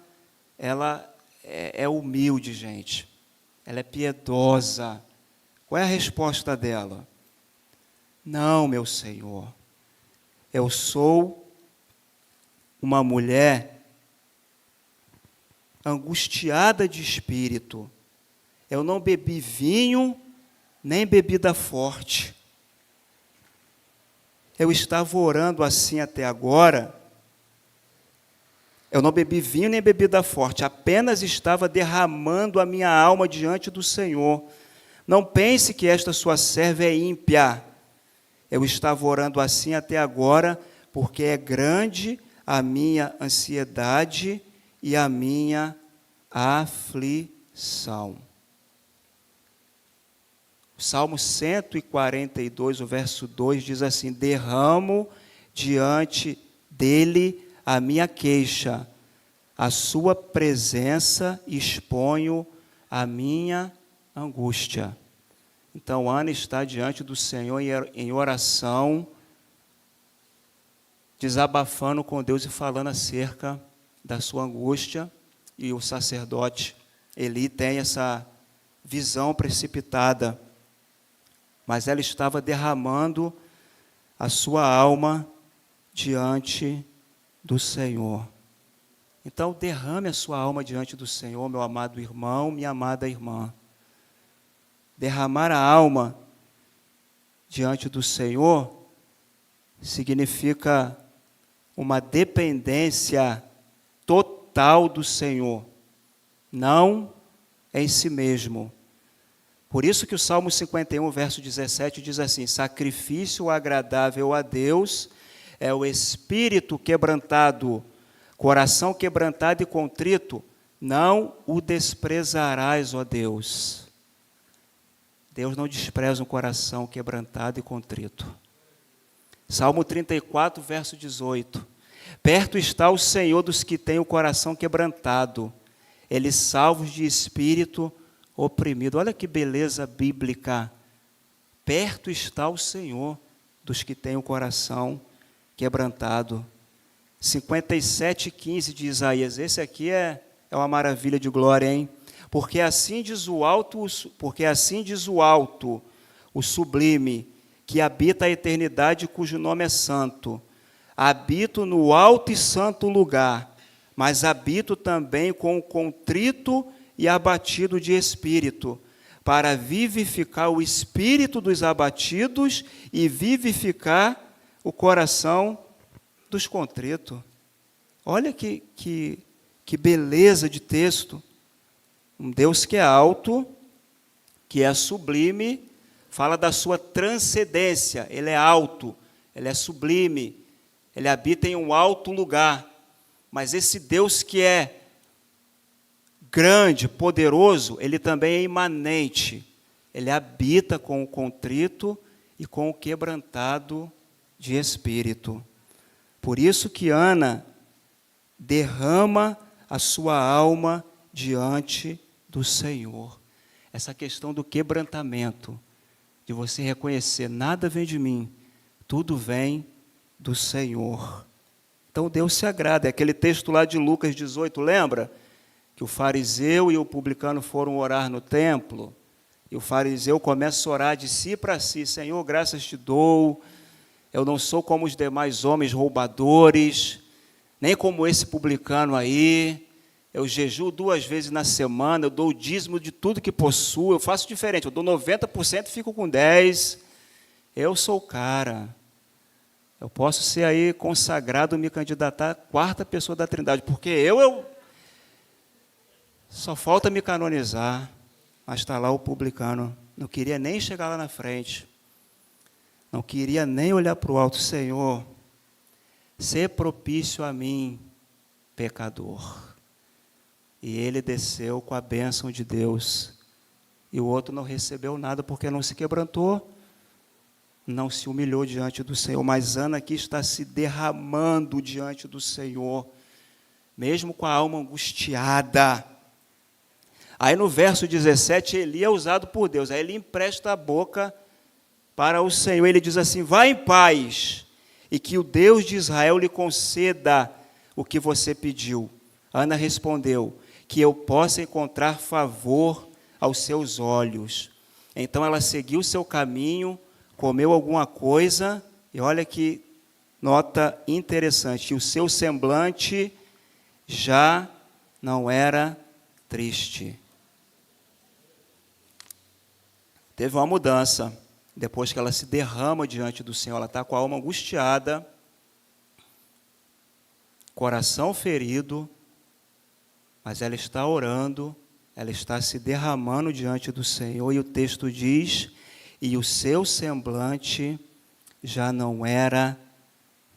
ela é humilde, gente. Ela é piedosa. Qual é a resposta dela? Não, meu Senhor, eu sou uma mulher angustiada de espírito. Eu não bebi vinho, nem bebida forte. Eu estava orando assim até agora. Eu não bebi vinho nem bebida forte, apenas estava derramando a minha alma diante do Senhor. Não pense que esta sua serva é ímpia. Eu estava orando assim até agora, porque é grande a minha ansiedade e a minha aflição. O Salmo 142, o verso 2, diz assim: derramo diante dele a minha queixa, a sua presença exponho a minha angústia. Então, Ana está diante do Senhor em oração, desabafando com Deus e falando acerca da sua angústia, e o sacerdote Eli tem essa visão precipitada, mas ela estava derramando a sua alma diante do Senhor. Então, derrame a sua alma diante do Senhor, meu amado irmão, minha amada irmã. Derramar a alma diante do Senhor significa uma dependência total do Senhor, não em si mesmo. Por isso que o Salmo 51, verso 17, diz assim: sacrifício agradável a Deus é o espírito quebrantado, coração quebrantado e contrito, não o desprezarás, ó Deus. Deus não despreza um coração quebrantado e contrito. Salmo 34, verso 18. Perto está o Senhor dos que têm o coração quebrantado, Ele salva os de espírito oprimido. Olha que beleza bíblica. Perto está o Senhor dos que têm o coração quebrantado. 57:15 de Isaías. Esse aqui é uma maravilha de glória, hein? Porque assim diz o alto, o sublime, que habita a eternidade, cujo nome é santo. Habito no alto e santo lugar, mas habito também com o contrito e abatido de espírito, para vivificar o espírito dos abatidos e vivificar o coração dos contritos. Olha que beleza de texto. Um Deus que é alto, que é sublime, fala da sua transcendência. Ele é alto, ele é sublime, ele habita em um alto lugar. Mas esse Deus que é grande, poderoso, ele também é imanente. Ele habita com o contrito e com o quebrantado de espírito. Por isso que Ana derrama a sua alma diante do Senhor. Essa questão do quebrantamento, de você reconhecer, nada vem de mim, tudo vem do Senhor. Então Deus se agrada. É aquele texto lá de Lucas 18, lembra? Que o fariseu e o publicano foram orar no templo, e o fariseu começa a orar de si para si: Senhor, graças te dou, eu não sou como os demais homens roubadores, nem como esse publicano aí, eu jejuo 2 vezes na semana, eu dou o dízimo de tudo que possuo, eu faço diferente, eu dou 90% e fico com 10%. Eu sou o cara. Eu posso ser aí consagrado, me candidatar à 4ª pessoa da Trindade, porque eu só falta me canonizar, mas está lá o publicano. Não queria nem chegar lá na frente, não queria nem olhar para o alto. Senhor, sê propício a mim, pecador. E ele desceu com a bênção de Deus. E o outro não recebeu nada porque não se quebrantou, não se humilhou diante do Senhor. Mas Ana aqui está se derramando diante do Senhor, mesmo com a alma angustiada. Aí no verso 17, Eli é usado por Deus. Aí ele empresta a boca para o Senhor. Ele diz assim: vai em paz, e que o Deus de Israel lhe conceda o que você pediu. Ana respondeu, que eu possa encontrar favor aos seus olhos. Então ela seguiu seu caminho, comeu alguma coisa, e olha que nota interessante, o seu semblante já não era triste. Teve uma mudança, depois que ela se derrama diante do Senhor, ela está com a alma angustiada, coração ferido, mas ela está orando, ela está se derramando diante do Senhor, e o texto diz, e o seu semblante já não era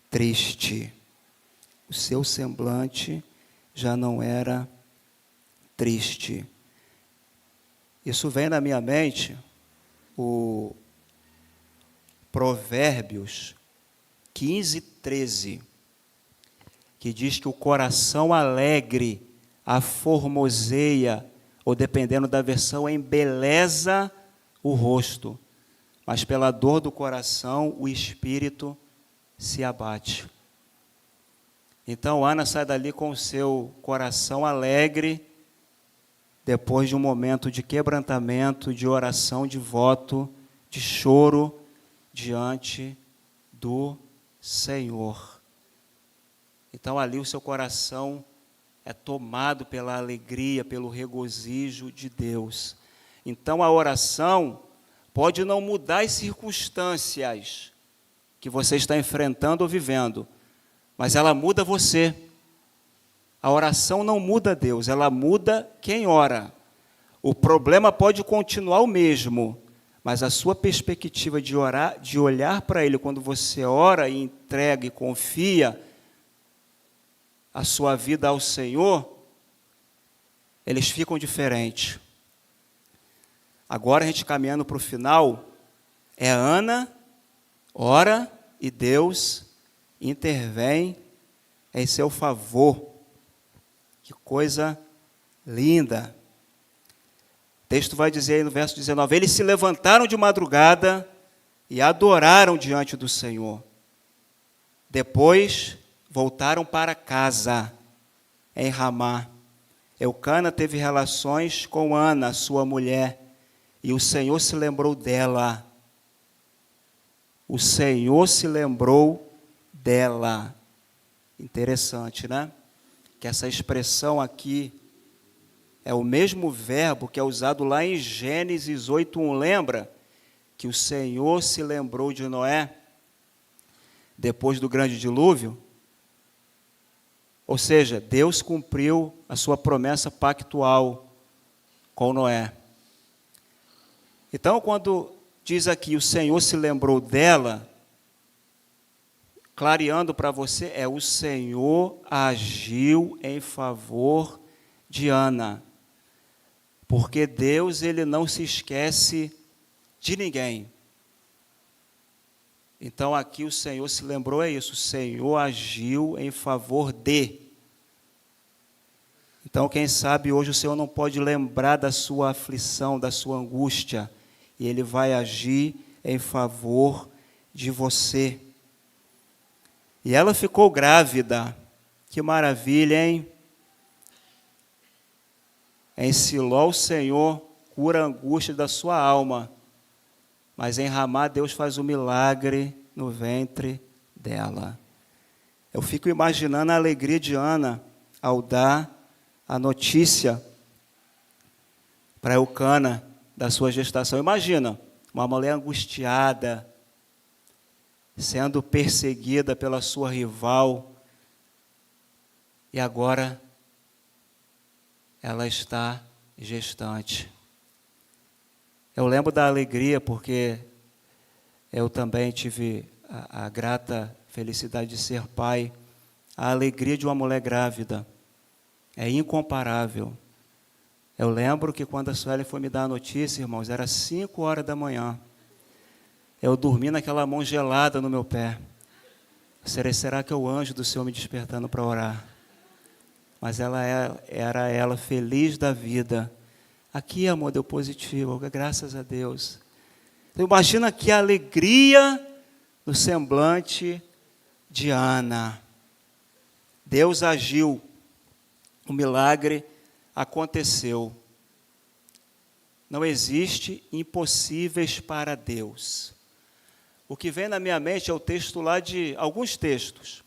triste. O seu semblante já não era triste. Isso vem na minha mente, o Provérbios 15:13, que diz que o coração alegre aformoseia, ou dependendo da versão, embeleza o rosto, mas pela dor do coração o espírito se abate. Então Ana sai dali com o seu coração alegre, depois de um momento de quebrantamento, de oração, de voto, de choro diante do Senhor. Então ali o seu coração é tomado pela alegria, pelo regozijo de Deus. Então a oração pode não mudar as circunstâncias que você está enfrentando ou vivendo, mas ela muda você. A oração não muda Deus, ela muda quem ora. O problema pode continuar o mesmo, mas a sua perspectiva de orar, de olhar para Ele quando você ora e entrega e confia a sua vida ao Senhor, eles ficam diferentes. Agora a gente caminhando para o final, Ana ora e Deus intervém em seu favor. Que coisa linda. O texto vai dizer aí no verso 19, eles se levantaram de madrugada e adoraram diante do Senhor. Depois voltaram para casa, em Ramá. Eucana teve relações com Ana, sua mulher, e o Senhor se lembrou dela. O Senhor se lembrou dela. Interessante, né? Que essa expressão aqui é o mesmo verbo que é usado lá em Gênesis 8:1. Lembra que o Senhor se lembrou de Noé depois do grande dilúvio? Ou seja, Deus cumpriu a sua promessa pactual com Noé. Então, quando diz aqui, o Senhor se lembrou dela, clareando para você, o Senhor agiu em favor de Ana. Porque Deus, Ele não se esquece de ninguém. Então aqui o Senhor se lembrou, é isso, o Senhor agiu em favor de. Então quem sabe hoje o Senhor não pode lembrar da sua aflição, da sua angústia, e Ele vai agir em favor de você. E ela ficou grávida, que maravilha, hein? Em Siló o Senhor cura a angústia da sua alma, mas em Ramá Deus faz um milagre no ventre dela. Eu fico imaginando a alegria de Ana ao dar a notícia para Eucana da sua gestação. Imagina, uma mulher angustiada, sendo perseguida pela sua rival, e agora ela está gestante. Eu lembro da alegria, porque eu também tive a grata felicidade de ser pai. A alegria de uma mulher grávida é incomparável. Eu lembro que quando a Sueli foi me dar a notícia, irmãos, era 5 horas da manhã. Eu dormi naquela mão gelada no meu pé. Será que é o anjo do Senhor me despertando para orar? Mas era ela feliz da vida. Aqui, amor, deu positivo, graças a Deus. Então, imagina que a alegria no semblante de Ana. Deus agiu, o milagre aconteceu. Não existe impossíveis para Deus. O que vem na minha mente é o texto lá de alguns textos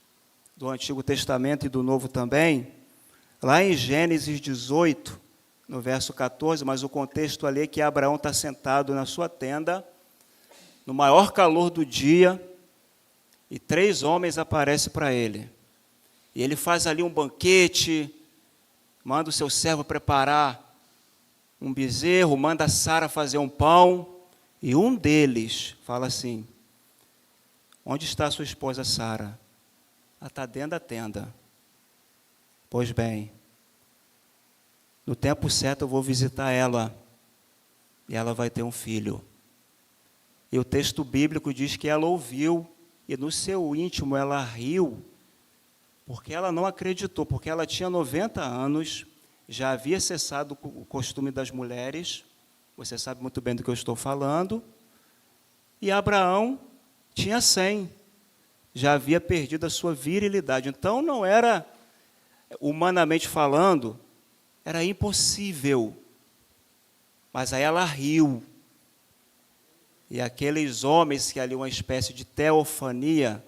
do Antigo Testamento e do Novo também, lá em Gênesis 18, no verso 14, mas o contexto ali é que Abraão está sentado na sua tenda, no maior calor do dia, e 3 homens aparecem para ele. E ele faz ali um banquete, manda o seu servo preparar um bezerro, manda a Sara fazer um pão, e um deles fala assim: onde está a sua esposa Sara? Ela está dentro da tenda. Pois bem, no tempo certo eu vou visitar ela, e ela vai ter um filho. E o texto bíblico diz que ela ouviu, e no seu íntimo ela riu, porque ela não acreditou, porque ela tinha 90 anos, já havia cessado o costume das mulheres, você sabe muito bem do que eu estou falando, e Abraão tinha 100, já havia perdido a sua virilidade. Então não era, humanamente falando, era impossível. Mas aí ela riu. E aqueles homens que ali uma espécie de teofania,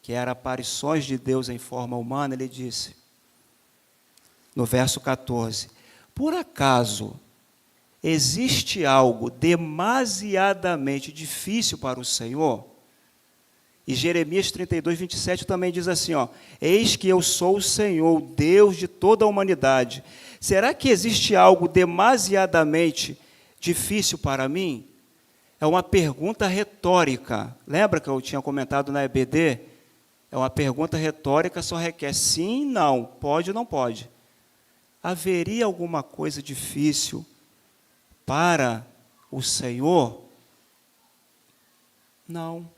que eram aparições de Deus em forma humana, ele disse, no verso 14, por acaso existe algo demasiadamente difícil para o Senhor? E Jeremias 32, 27 também diz assim, eis que eu sou o Senhor, o Deus de toda a humanidade. Será que existe algo demasiadamente difícil para mim? É uma pergunta retórica. Lembra que eu tinha comentado na EBD? É uma pergunta retórica, só requer sim, não, pode ou não pode. Haveria alguma coisa difícil para o Senhor? Não.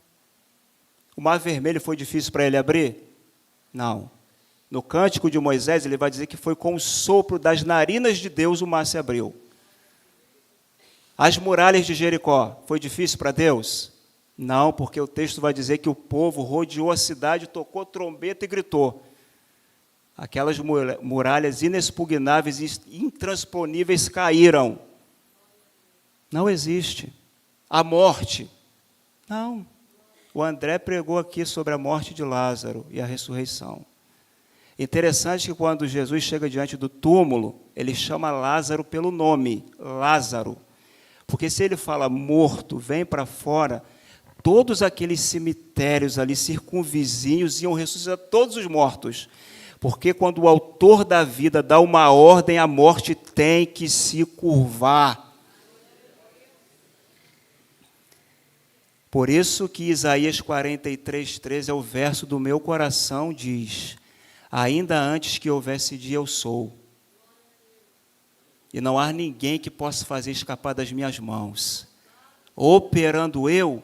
O mar vermelho foi difícil para ele abrir? Não. No cântico de Moisés, ele vai dizer que foi com o sopro das narinas de Deus o mar se abriu. As muralhas de Jericó, foi difícil para Deus? Não, porque o texto vai dizer que o povo rodeou a cidade, tocou trombeta e gritou. Aquelas muralhas inexpugnáveis e intransponíveis caíram. Não existe. A morte? Não. O André pregou aqui sobre a morte de Lázaro e a ressurreição. Interessante que quando Jesus chega diante do túmulo, ele chama Lázaro pelo nome, Lázaro. Porque se ele fala morto, vem para fora, todos aqueles cemitérios ali circunvizinhos iam ressuscitar todos os mortos. Porque quando o autor da vida dá uma ordem, a morte tem que se curvar. Por isso que Isaías 43, 13 é o verso do meu coração, diz, ainda antes que houvesse dia eu sou. E não há ninguém que possa fazer escapar das minhas mãos. Operando eu,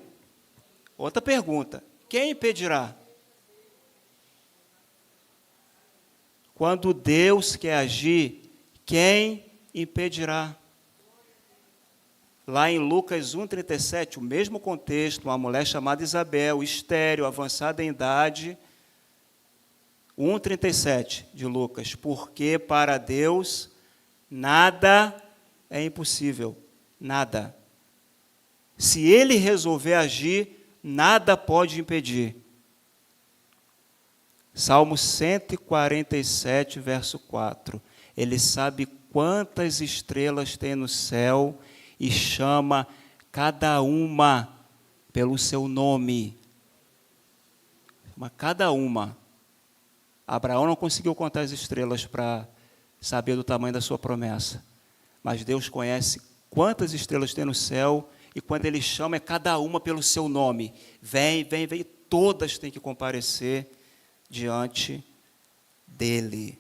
outra pergunta, quem impedirá? Quando Deus quer agir, quem impedirá? Lá em Lucas 1,37, o mesmo contexto, uma mulher chamada Isabel, estéril, avançada em idade, 1,37 de Lucas, porque para Deus nada é impossível, nada. Se Ele resolver agir, nada pode impedir. Salmo 147, verso 4. Ele sabe quantas estrelas tem no céu e chama cada uma pelo seu nome. Chama cada uma. Abraão não conseguiu contar as estrelas para saber do tamanho da sua promessa. Mas Deus conhece quantas estrelas tem no céu e quando Ele chama é cada uma pelo seu nome. Vem, vem, vem. Todas têm que comparecer diante dEle.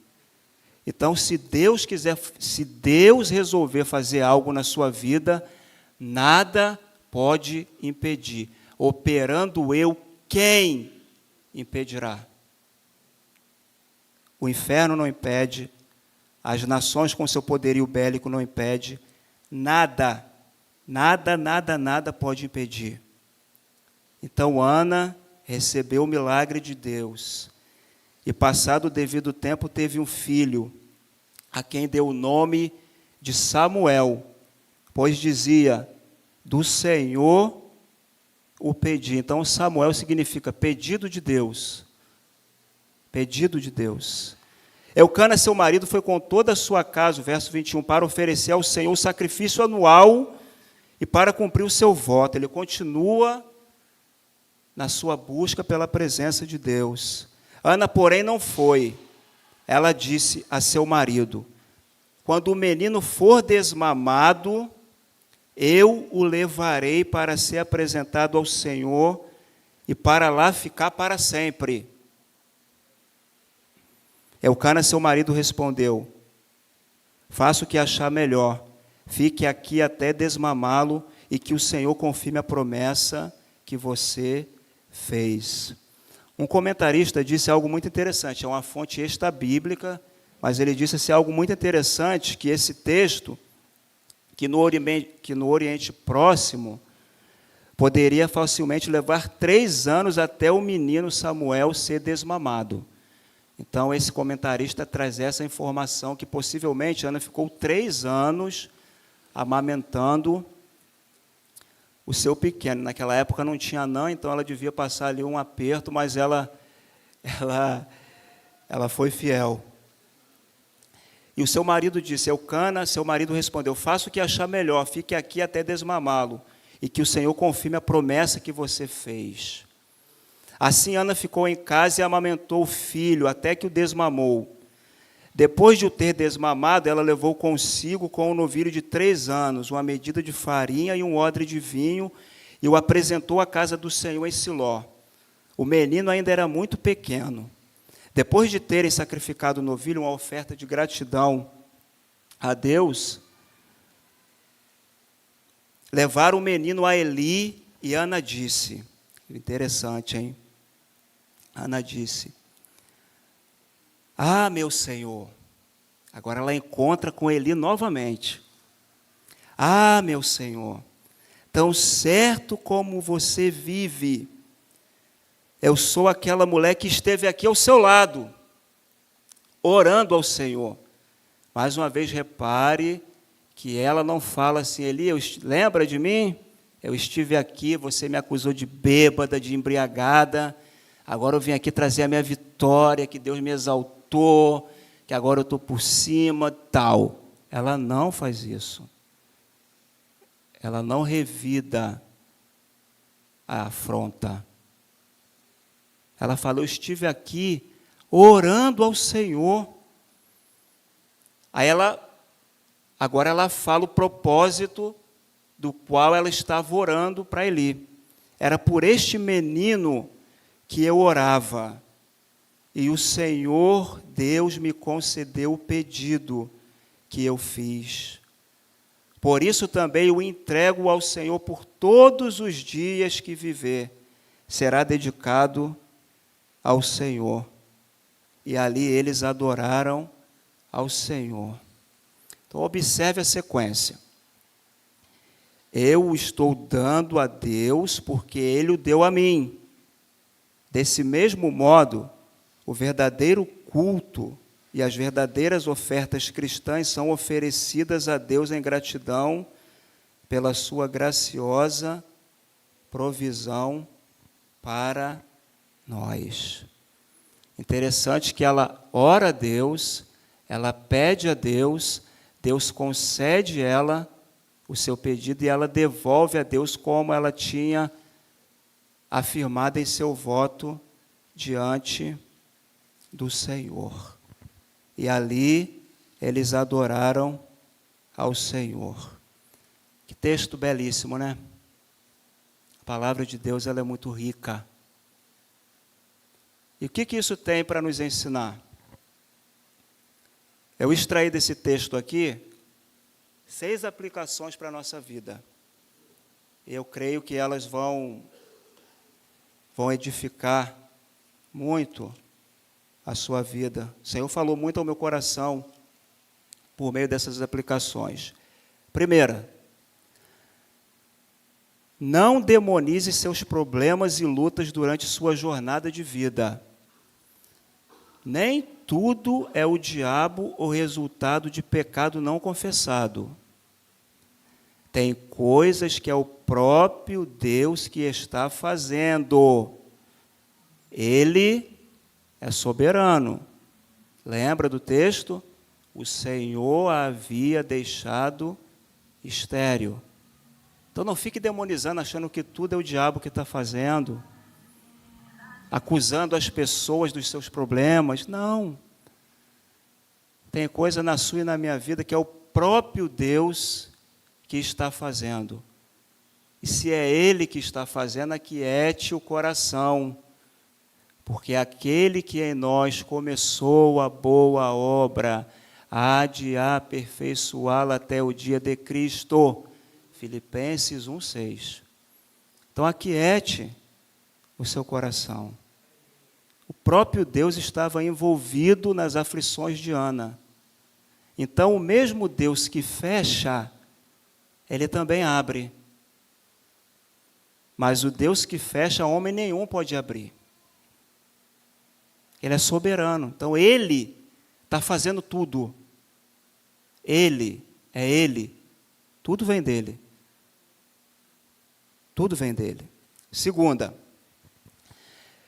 Então, se Deus resolver fazer algo na sua vida, nada pode impedir. Operando eu, quem impedirá? O inferno não impede, as nações com seu poderio bélico não impede, nada pode impedir. Então, Ana recebeu o milagre de Deus e, passado o devido tempo, teve um filho, a quem deu o nome de Samuel, pois dizia: do Senhor o pedi. Então, Samuel significa pedido de Deus. Pedido de Deus. Eucana, seu marido, foi com toda a sua casa, o verso 21, para oferecer ao Senhor o sacrifício anual e para cumprir o seu voto. Ele continua na sua busca pela presença de Deus. Ana, porém, não foi. Ela disse a seu marido: quando o menino for desmamado, eu o levarei para ser apresentado ao Senhor e para lá ficar para sempre. Eucana, seu marido, respondeu: faça o que achar melhor, fique aqui até desmamá-lo e que o Senhor confirme a promessa que você fez. Um comentarista disse algo muito interessante, é uma fonte extra-bíblica, mas ele disse assim, algo muito interessante, que esse texto, que no Oriente Próximo, poderia facilmente levar 3 anos até o menino Samuel ser desmamado. Então, esse comentarista traz essa informação, que possivelmente Ana ficou 3 anos amamentando o seu pequeno. Naquela época não tinha anã, então ela devia passar ali um aperto, mas ela foi fiel. E o seu marido disse, Eucana, seu marido respondeu: faça o que achar melhor, fique aqui até desmamá-lo, e que o Senhor confirme a promessa que você fez. Assim Ana ficou em casa e amamentou o filho, até que o desmamou. Depois de o ter desmamado, ela levou consigo com um novilho de 3 anos, uma medida de farinha e um odre de vinho, e o apresentou à casa do Senhor em Siló. O menino ainda era muito pequeno. Depois de terem sacrificado o novilho, uma oferta de gratidão a Deus, levaram o menino a Eli, e Ana disse, interessante, hein? Ana disse: ah, meu Senhor. Agora ela encontra com Eli novamente. Ah, meu Senhor, tão certo como você vive, eu sou aquela mulher que esteve aqui ao seu lado, orando ao Senhor. Mais uma vez, repare que ela não fala assim: Eli, lembra de mim? Eu estive aqui, você me acusou de bêbada, de embriagada, agora eu vim aqui trazer a minha vitória, que Deus me exaltou, que agora eu estou por cima, tal. Ela não faz isso. Ela não revida a afronta. Ela fala: eu estive aqui orando ao Senhor. Aí agora ela fala o propósito do qual ela estava orando para Eli. Era por este menino que eu orava, e o Senhor Deus me concedeu o pedido que eu fiz. Por isso também o entrego ao Senhor por todos os dias que viver. Será dedicado ao Senhor. E ali eles adoraram ao Senhor. Então, observe a sequência. Eu estou dando a Deus porque Ele o deu a mim. Desse mesmo modo, o verdadeiro culto e as verdadeiras ofertas cristãs são oferecidas a Deus em gratidão pela sua graciosa provisão para nós. Interessante que ela ora a Deus, ela pede a Deus, Deus concede ela o seu pedido e ela devolve a Deus como ela tinha afirmado em seu voto diante do Senhor. E ali eles adoraram ao Senhor. Que texto belíssimo, né? A palavra de Deus, ela é muito rica. E o que isso tem para nos ensinar? Eu extraí desse texto aqui 6 aplicações para a nossa vida. Eu creio que elas vão edificar muito a sua vida. O Senhor falou muito ao meu coração por meio dessas aplicações. Primeira, Não demonize seus problemas e lutas durante sua jornada de vida. Nem tudo é o diabo ou resultado de pecado não confessado. Tem coisas que é o próprio Deus que está fazendo. Ele é soberano. Lembra do texto? O Senhor a havia deixado estéril. Então não fique demonizando, achando que tudo é o diabo que está fazendo, acusando as pessoas dos seus problemas. Não. Tem coisa na sua e na minha vida que é o próprio Deus que está fazendo. E se é Ele que está fazendo, aquiete o coração, porque aquele que em nós começou a boa obra, há de aperfeiçoá-la até o dia de Cristo. Filipenses 1,6. Então, aquiete o seu coração. O próprio Deus estava envolvido nas aflições de Ana. Então, o mesmo Deus que fecha, Ele também abre. Mas o Deus que fecha, homem nenhum pode abrir. Ele é soberano. Então, Ele está fazendo tudo. Ele, é Ele. Tudo vem dEle. Tudo vem dEle. Segunda,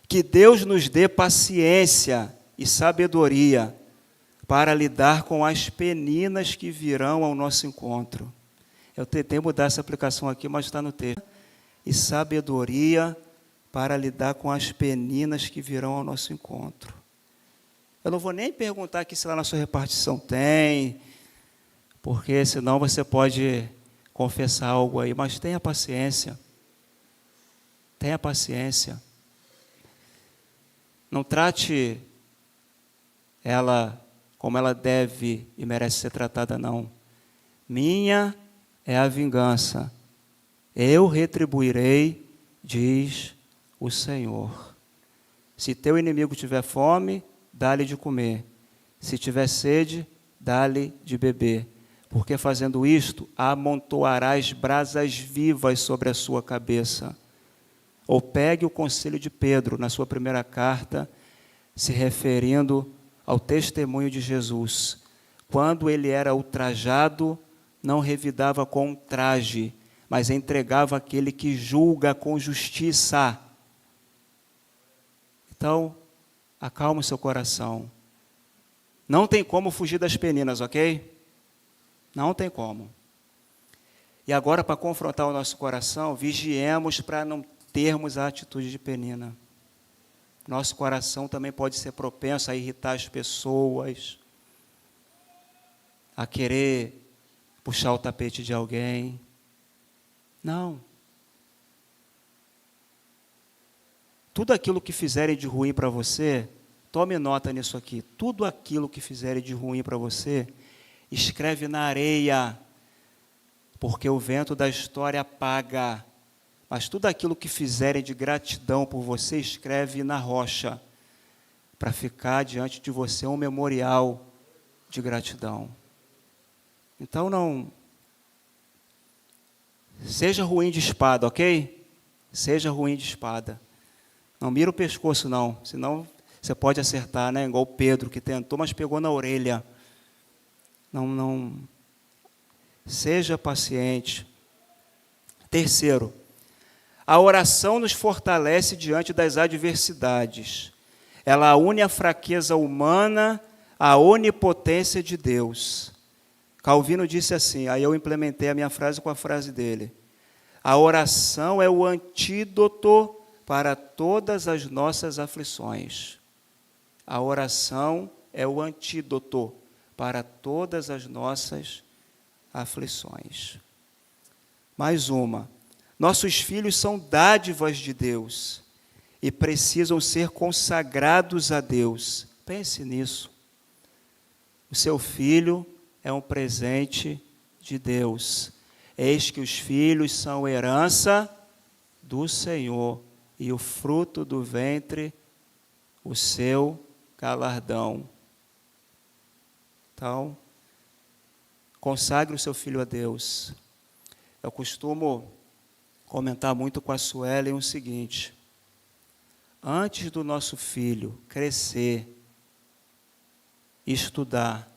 que Deus nos dê paciência e sabedoria para lidar com as peninas que virão ao nosso encontro. Eu tentei mudar essa aplicação aqui, mas está no texto. E sabedoria para lidar com as peninas que virão ao nosso encontro. Eu não vou nem perguntar aqui se lá na sua repartição tem, porque senão você pode confessar algo aí, mas tenha paciência. Tenha paciência. Não trate ela como ela deve e merece ser tratada, não. Minha é a vingança. Eu retribuirei, diz o Senhor. Se teu inimigo tiver fome, dá-lhe de comer. Se tiver sede, dá-lhe de beber. Porque fazendo isto, amontoarás brasas vivas sobre a sua cabeça. Ou pegue o conselho de Pedro, na sua primeira carta, se referindo ao testemunho de Jesus. Quando ele era ultrajado, não revidava com um traje, mas entregava aquele que julga com justiça. Então, acalme o seu coração. Não tem como fugir das peninas, ok? Não tem como. E agora, para confrontar o nosso coração, vigiemos para não termos a atitude de penina. Nosso coração também pode ser propenso a irritar as pessoas, a querer puxar o tapete de alguém. Não. Tudo aquilo que fizerem de ruim para você, tome nota nisso aqui. Tudo aquilo que fizerem de ruim para você, escreve na areia, porque o vento da história apaga. Mas tudo aquilo que fizerem de gratidão por você, escreve na rocha, para ficar diante de você um memorial de gratidão. Então não seja ruim de espada, ok? Seja ruim de espada. Não mira o pescoço não, senão você pode acertar, né? Igual o Pedro que tentou, mas pegou na orelha. Não. Seja paciente. Terceiro, a oração nos fortalece diante das adversidades. Ela une a fraqueza humana à onipotência de Deus. Calvino disse assim, aí eu implementei a minha frase com a frase dele. A oração é o antídoto para todas as nossas aflições. A oração é o antídoto para todas as nossas aflições. Mais uma. Nossos filhos são dádivas de Deus e precisam ser consagrados a Deus. Pense nisso. O seu filho é um presente de Deus. Eis que os filhos são herança do Senhor e o fruto do ventre, o seu galardão. Então, consagre o seu filho a Deus. Eu costumo comentar muito com a Suelen o seguinte: antes do nosso filho crescer, estudar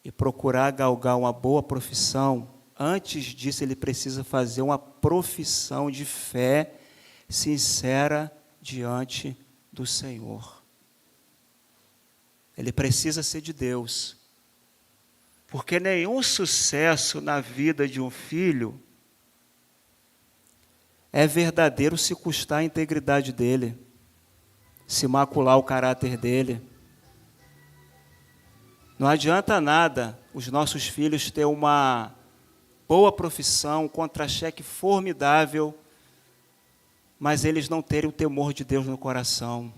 e procurar galgar uma boa profissão, antes disso ele precisa fazer uma profissão de fé sincera diante do Senhor. Ele precisa ser de Deus. Porque nenhum sucesso na vida de um filho é verdadeiro se custar a integridade dele, se macular o caráter dele. Não adianta nada os nossos filhos ter uma boa profissão, um contra-cheque formidável, mas eles não terem o temor de Deus no coração.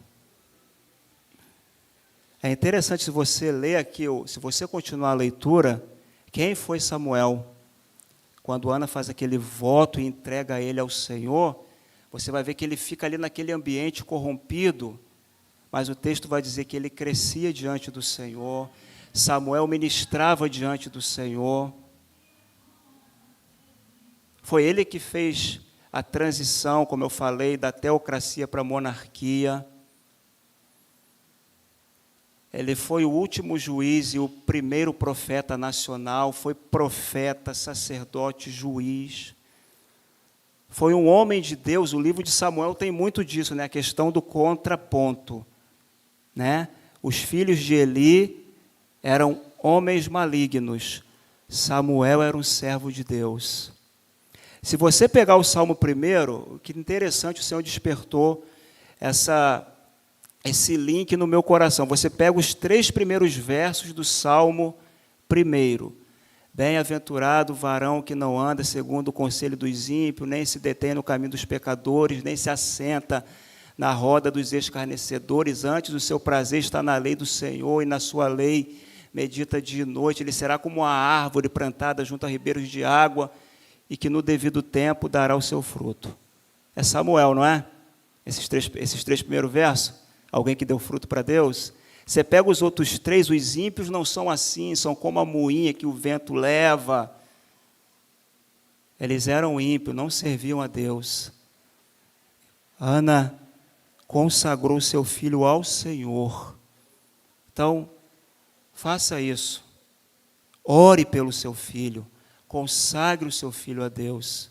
É interessante, se você ler aqui, se você continuar a leitura, quem foi Samuel? Quando Ana faz aquele voto e entrega ele ao Senhor, você vai ver que ele fica ali naquele ambiente corrompido, mas o texto vai dizer que ele crescia diante do Senhor, Samuel ministrava diante do Senhor. Foi ele que fez a transição, como eu falei, da teocracia para a monarquia. Ele foi o último juiz e o primeiro profeta nacional, foi profeta, sacerdote, juiz. Foi um homem de Deus. O livro de Samuel tem muito disso, né? A questão do contraponto, né? Os filhos de Eli eram homens malignos. Samuel era um servo de Deus. Se você pegar o Salmo 1, que interessante, o Senhor despertou esse link no meu coração. Você pega os 3 primeiros versos do Salmo 1. Bem-aventurado o varão que não anda segundo o conselho dos ímpios, nem se detém no caminho dos pecadores, nem se assenta na roda dos escarnecedores. Antes o seu prazer está na lei do Senhor, e na sua lei medita dia e noite. Ele será como uma árvore plantada junto a ribeiros de água, e que no devido tempo dará o seu fruto. É Samuel, não é? Esses três primeiros versos. Alguém que deu fruto para Deus. Você pega os outros 3, os ímpios não são assim, são como a moinha que o vento leva. Eles eram ímpios, não serviam a Deus. Ana consagrou seu filho ao Senhor. Então, faça isso. Ore pelo seu filho. Consagre o seu filho a Deus,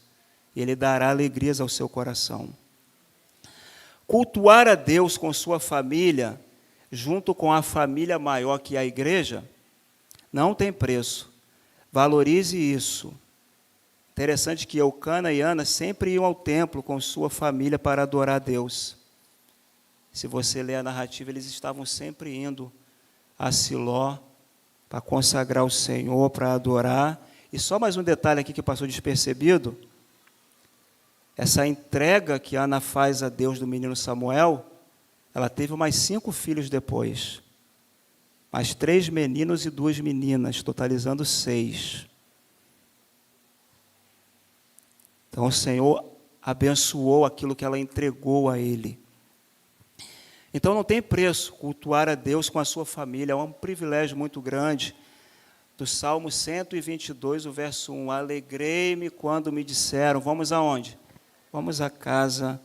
e Ele dará alegrias ao seu coração. Cultuar a Deus com sua família, junto com a família maior que é a igreja, não tem preço. Valorize isso. Interessante que Eucana e Ana sempre iam ao templo com sua família para adorar a Deus. Se você ler a narrativa, eles estavam sempre indo a Siló para consagrar o Senhor, para adorar. E só mais um detalhe aqui que passou despercebido: essa entrega que Ana faz a Deus do menino Samuel, ela teve mais 5 filhos depois. Mais 3 meninos e 2 meninas, totalizando 6. Então o Senhor abençoou aquilo que ela entregou a Ele. Então não tem preço cultuar a Deus com a sua família, é um privilégio muito grande. Do Salmo 122, o verso 1, alegrei-me quando me disseram, vamos aonde? Vamos à casa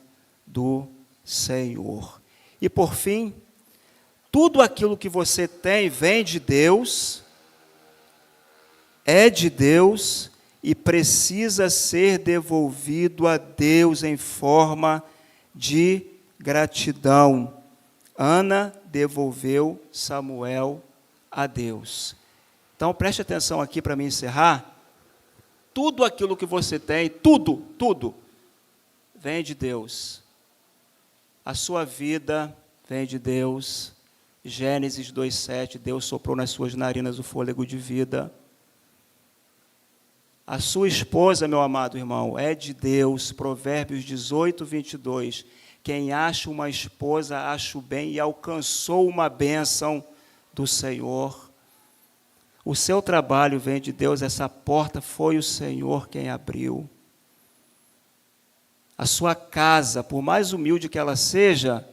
do Senhor. E por fim, tudo aquilo que você tem vem de Deus, é de Deus e precisa ser devolvido a Deus em forma de gratidão. Ana devolveu Samuel a Deus. Então, preste atenção aqui para me encerrar. Tudo aquilo que você tem, tudo, vem de Deus. A sua vida vem de Deus. Gênesis 2:7, Deus soprou nas suas narinas o fôlego de vida. A sua esposa, meu amado irmão, é de Deus. Provérbios 18:22. Quem acha uma esposa, acha o bem e alcançou uma bênção do Senhor. O seu trabalho vem de Deus, essa porta foi o Senhor quem abriu. A sua casa, por mais humilde que ela seja,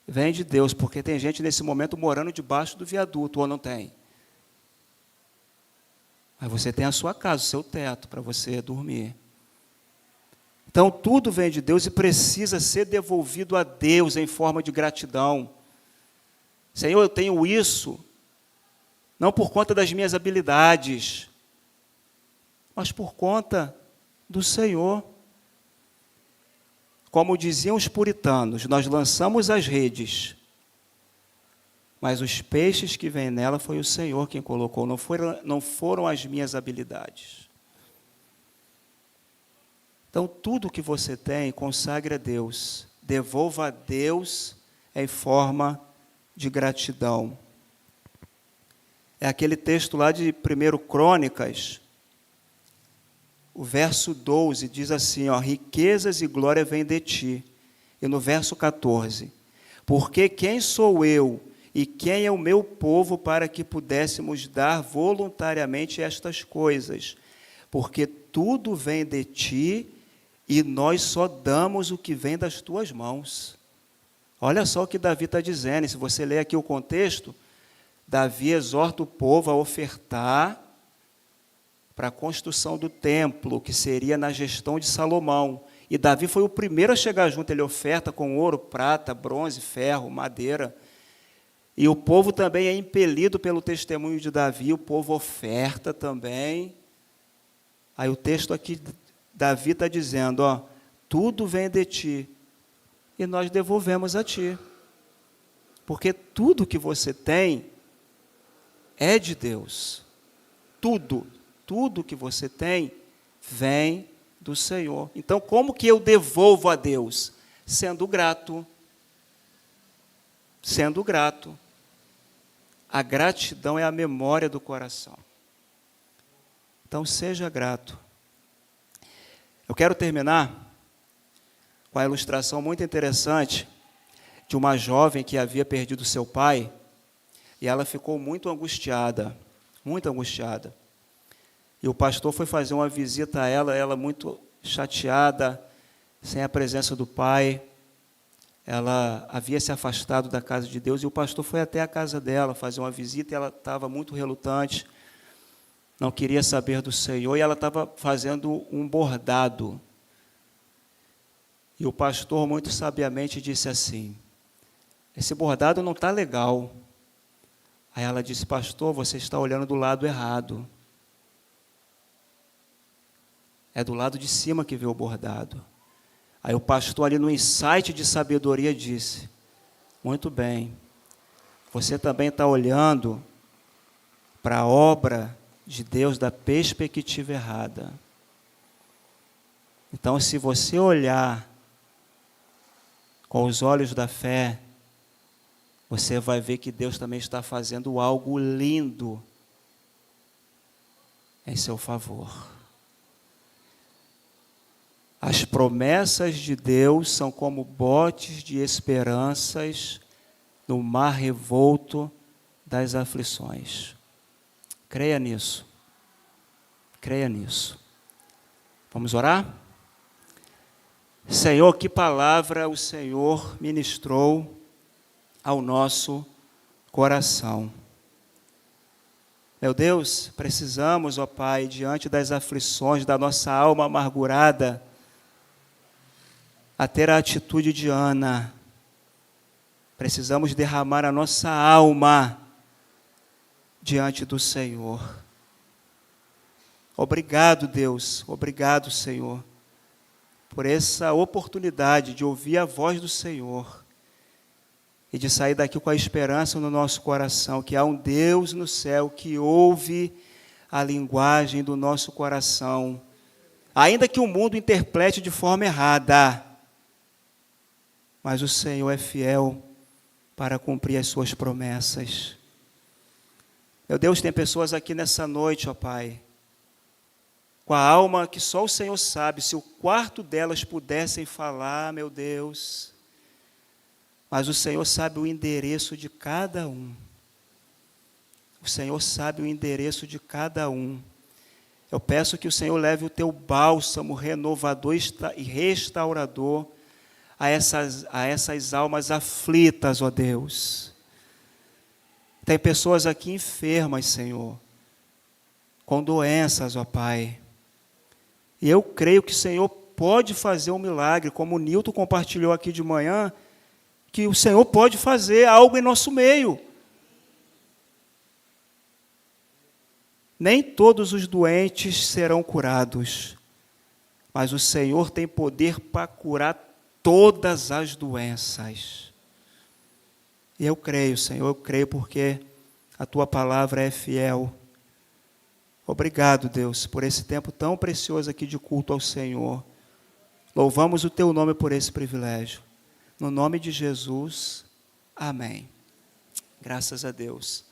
vem de Deus, porque tem gente nesse momento morando debaixo do viaduto, ou não tem? Mas você tem a sua casa, o seu teto, para você dormir. Então, tudo vem de Deus e precisa ser devolvido a Deus em forma de gratidão. Senhor, eu tenho isso, não por conta das minhas habilidades, mas por conta do Senhor. Como diziam os puritanos, nós lançamos as redes, mas os peixes que vêm nela foi o Senhor quem colocou, não foram as minhas habilidades. Então, tudo que você tem, consagre a Deus, devolva a Deus em forma de gratidão. É aquele texto lá de 1 Crônicas, o verso 12, diz assim, riquezas e glória vêm de ti. E no verso 14, porque quem sou eu e quem é o meu povo para que pudéssemos dar voluntariamente estas coisas? Porque tudo vem de ti e nós só damos o que vem das tuas mãos. Olha só o que Davi está dizendo, e se você ler aqui o contexto, Davi exorta o povo a ofertar para a construção do templo, que seria na gestão de Salomão. E Davi foi o primeiro a chegar junto, ele oferta com ouro, prata, bronze, ferro, madeira. E o povo também é impelido pelo testemunho de Davi, o povo oferta também. Aí o texto aqui, Davi está dizendo, tudo vem de ti, e nós devolvemos a ti. Porque tudo que você tem é de Deus. Tudo que você tem vem do Senhor. Então, como que eu devolvo a Deus? Sendo grato. Sendo grato. A gratidão é a memória do coração. Então, seja grato. Eu quero terminar com a ilustração muito interessante de uma jovem que havia perdido seu pai, e ela ficou muito angustiada. E o pastor foi fazer uma visita a ela muito chateada, sem a presença do pai. Ela havia se afastado da casa de Deus, e o pastor foi até a casa dela fazer uma visita, e ela estava muito relutante, não queria saber do Senhor, e ela estava fazendo um bordado. E o pastor, muito sabiamente, disse assim, esse bordado não está legal. Aí ela disse, pastor, você está olhando do lado errado. É do lado de cima que vê o bordado. Aí o pastor, ali no insight de sabedoria, disse, muito bem, você também está olhando para a obra de Deus da perspectiva errada. Então, se você olhar com os olhos da fé, você vai ver que Deus também está fazendo algo lindo em seu favor. As promessas de Deus são como botes de esperanças no mar revolto das aflições. Creia nisso. Creia nisso. Vamos orar? Senhor, que palavra o Senhor ministrou ao nosso coração. Meu Deus, precisamos, ó Pai, diante das aflições da nossa alma amargurada, a ter a atitude de Ana. Precisamos derramar a nossa alma diante do Senhor. Obrigado, Deus, obrigado, Senhor, por essa oportunidade de ouvir a voz do Senhor e de sair daqui com a esperança no nosso coração, que há um Deus no céu que ouve a linguagem do nosso coração, ainda que o mundo interprete de forma errada, mas o Senhor é fiel para cumprir as suas promessas. Meu Deus, tem pessoas aqui nessa noite, ó Pai, com a alma que só o Senhor sabe, se o quarto delas pudessem falar, meu Deus, mas o Senhor sabe o endereço de cada um. O Senhor sabe o endereço de cada um. Eu peço que o Senhor leve o teu bálsamo renovador e restaurador a essas almas aflitas, ó Deus. Tem pessoas aqui enfermas, Senhor, com doenças, ó Pai. E eu creio que o Senhor pode fazer um milagre, como o Nilton compartilhou aqui de manhã, que o Senhor pode fazer algo em nosso meio. Nem todos os doentes serão curados, mas o Senhor tem poder para curar todas as doenças. E eu creio, Senhor, eu creio porque a Tua palavra é fiel. Obrigado, Deus, por esse tempo tão precioso aqui de culto ao Senhor. Louvamos o Teu nome por esse privilégio. No nome de Jesus, amém. Graças a Deus.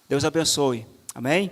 Deus abençoe. Amém?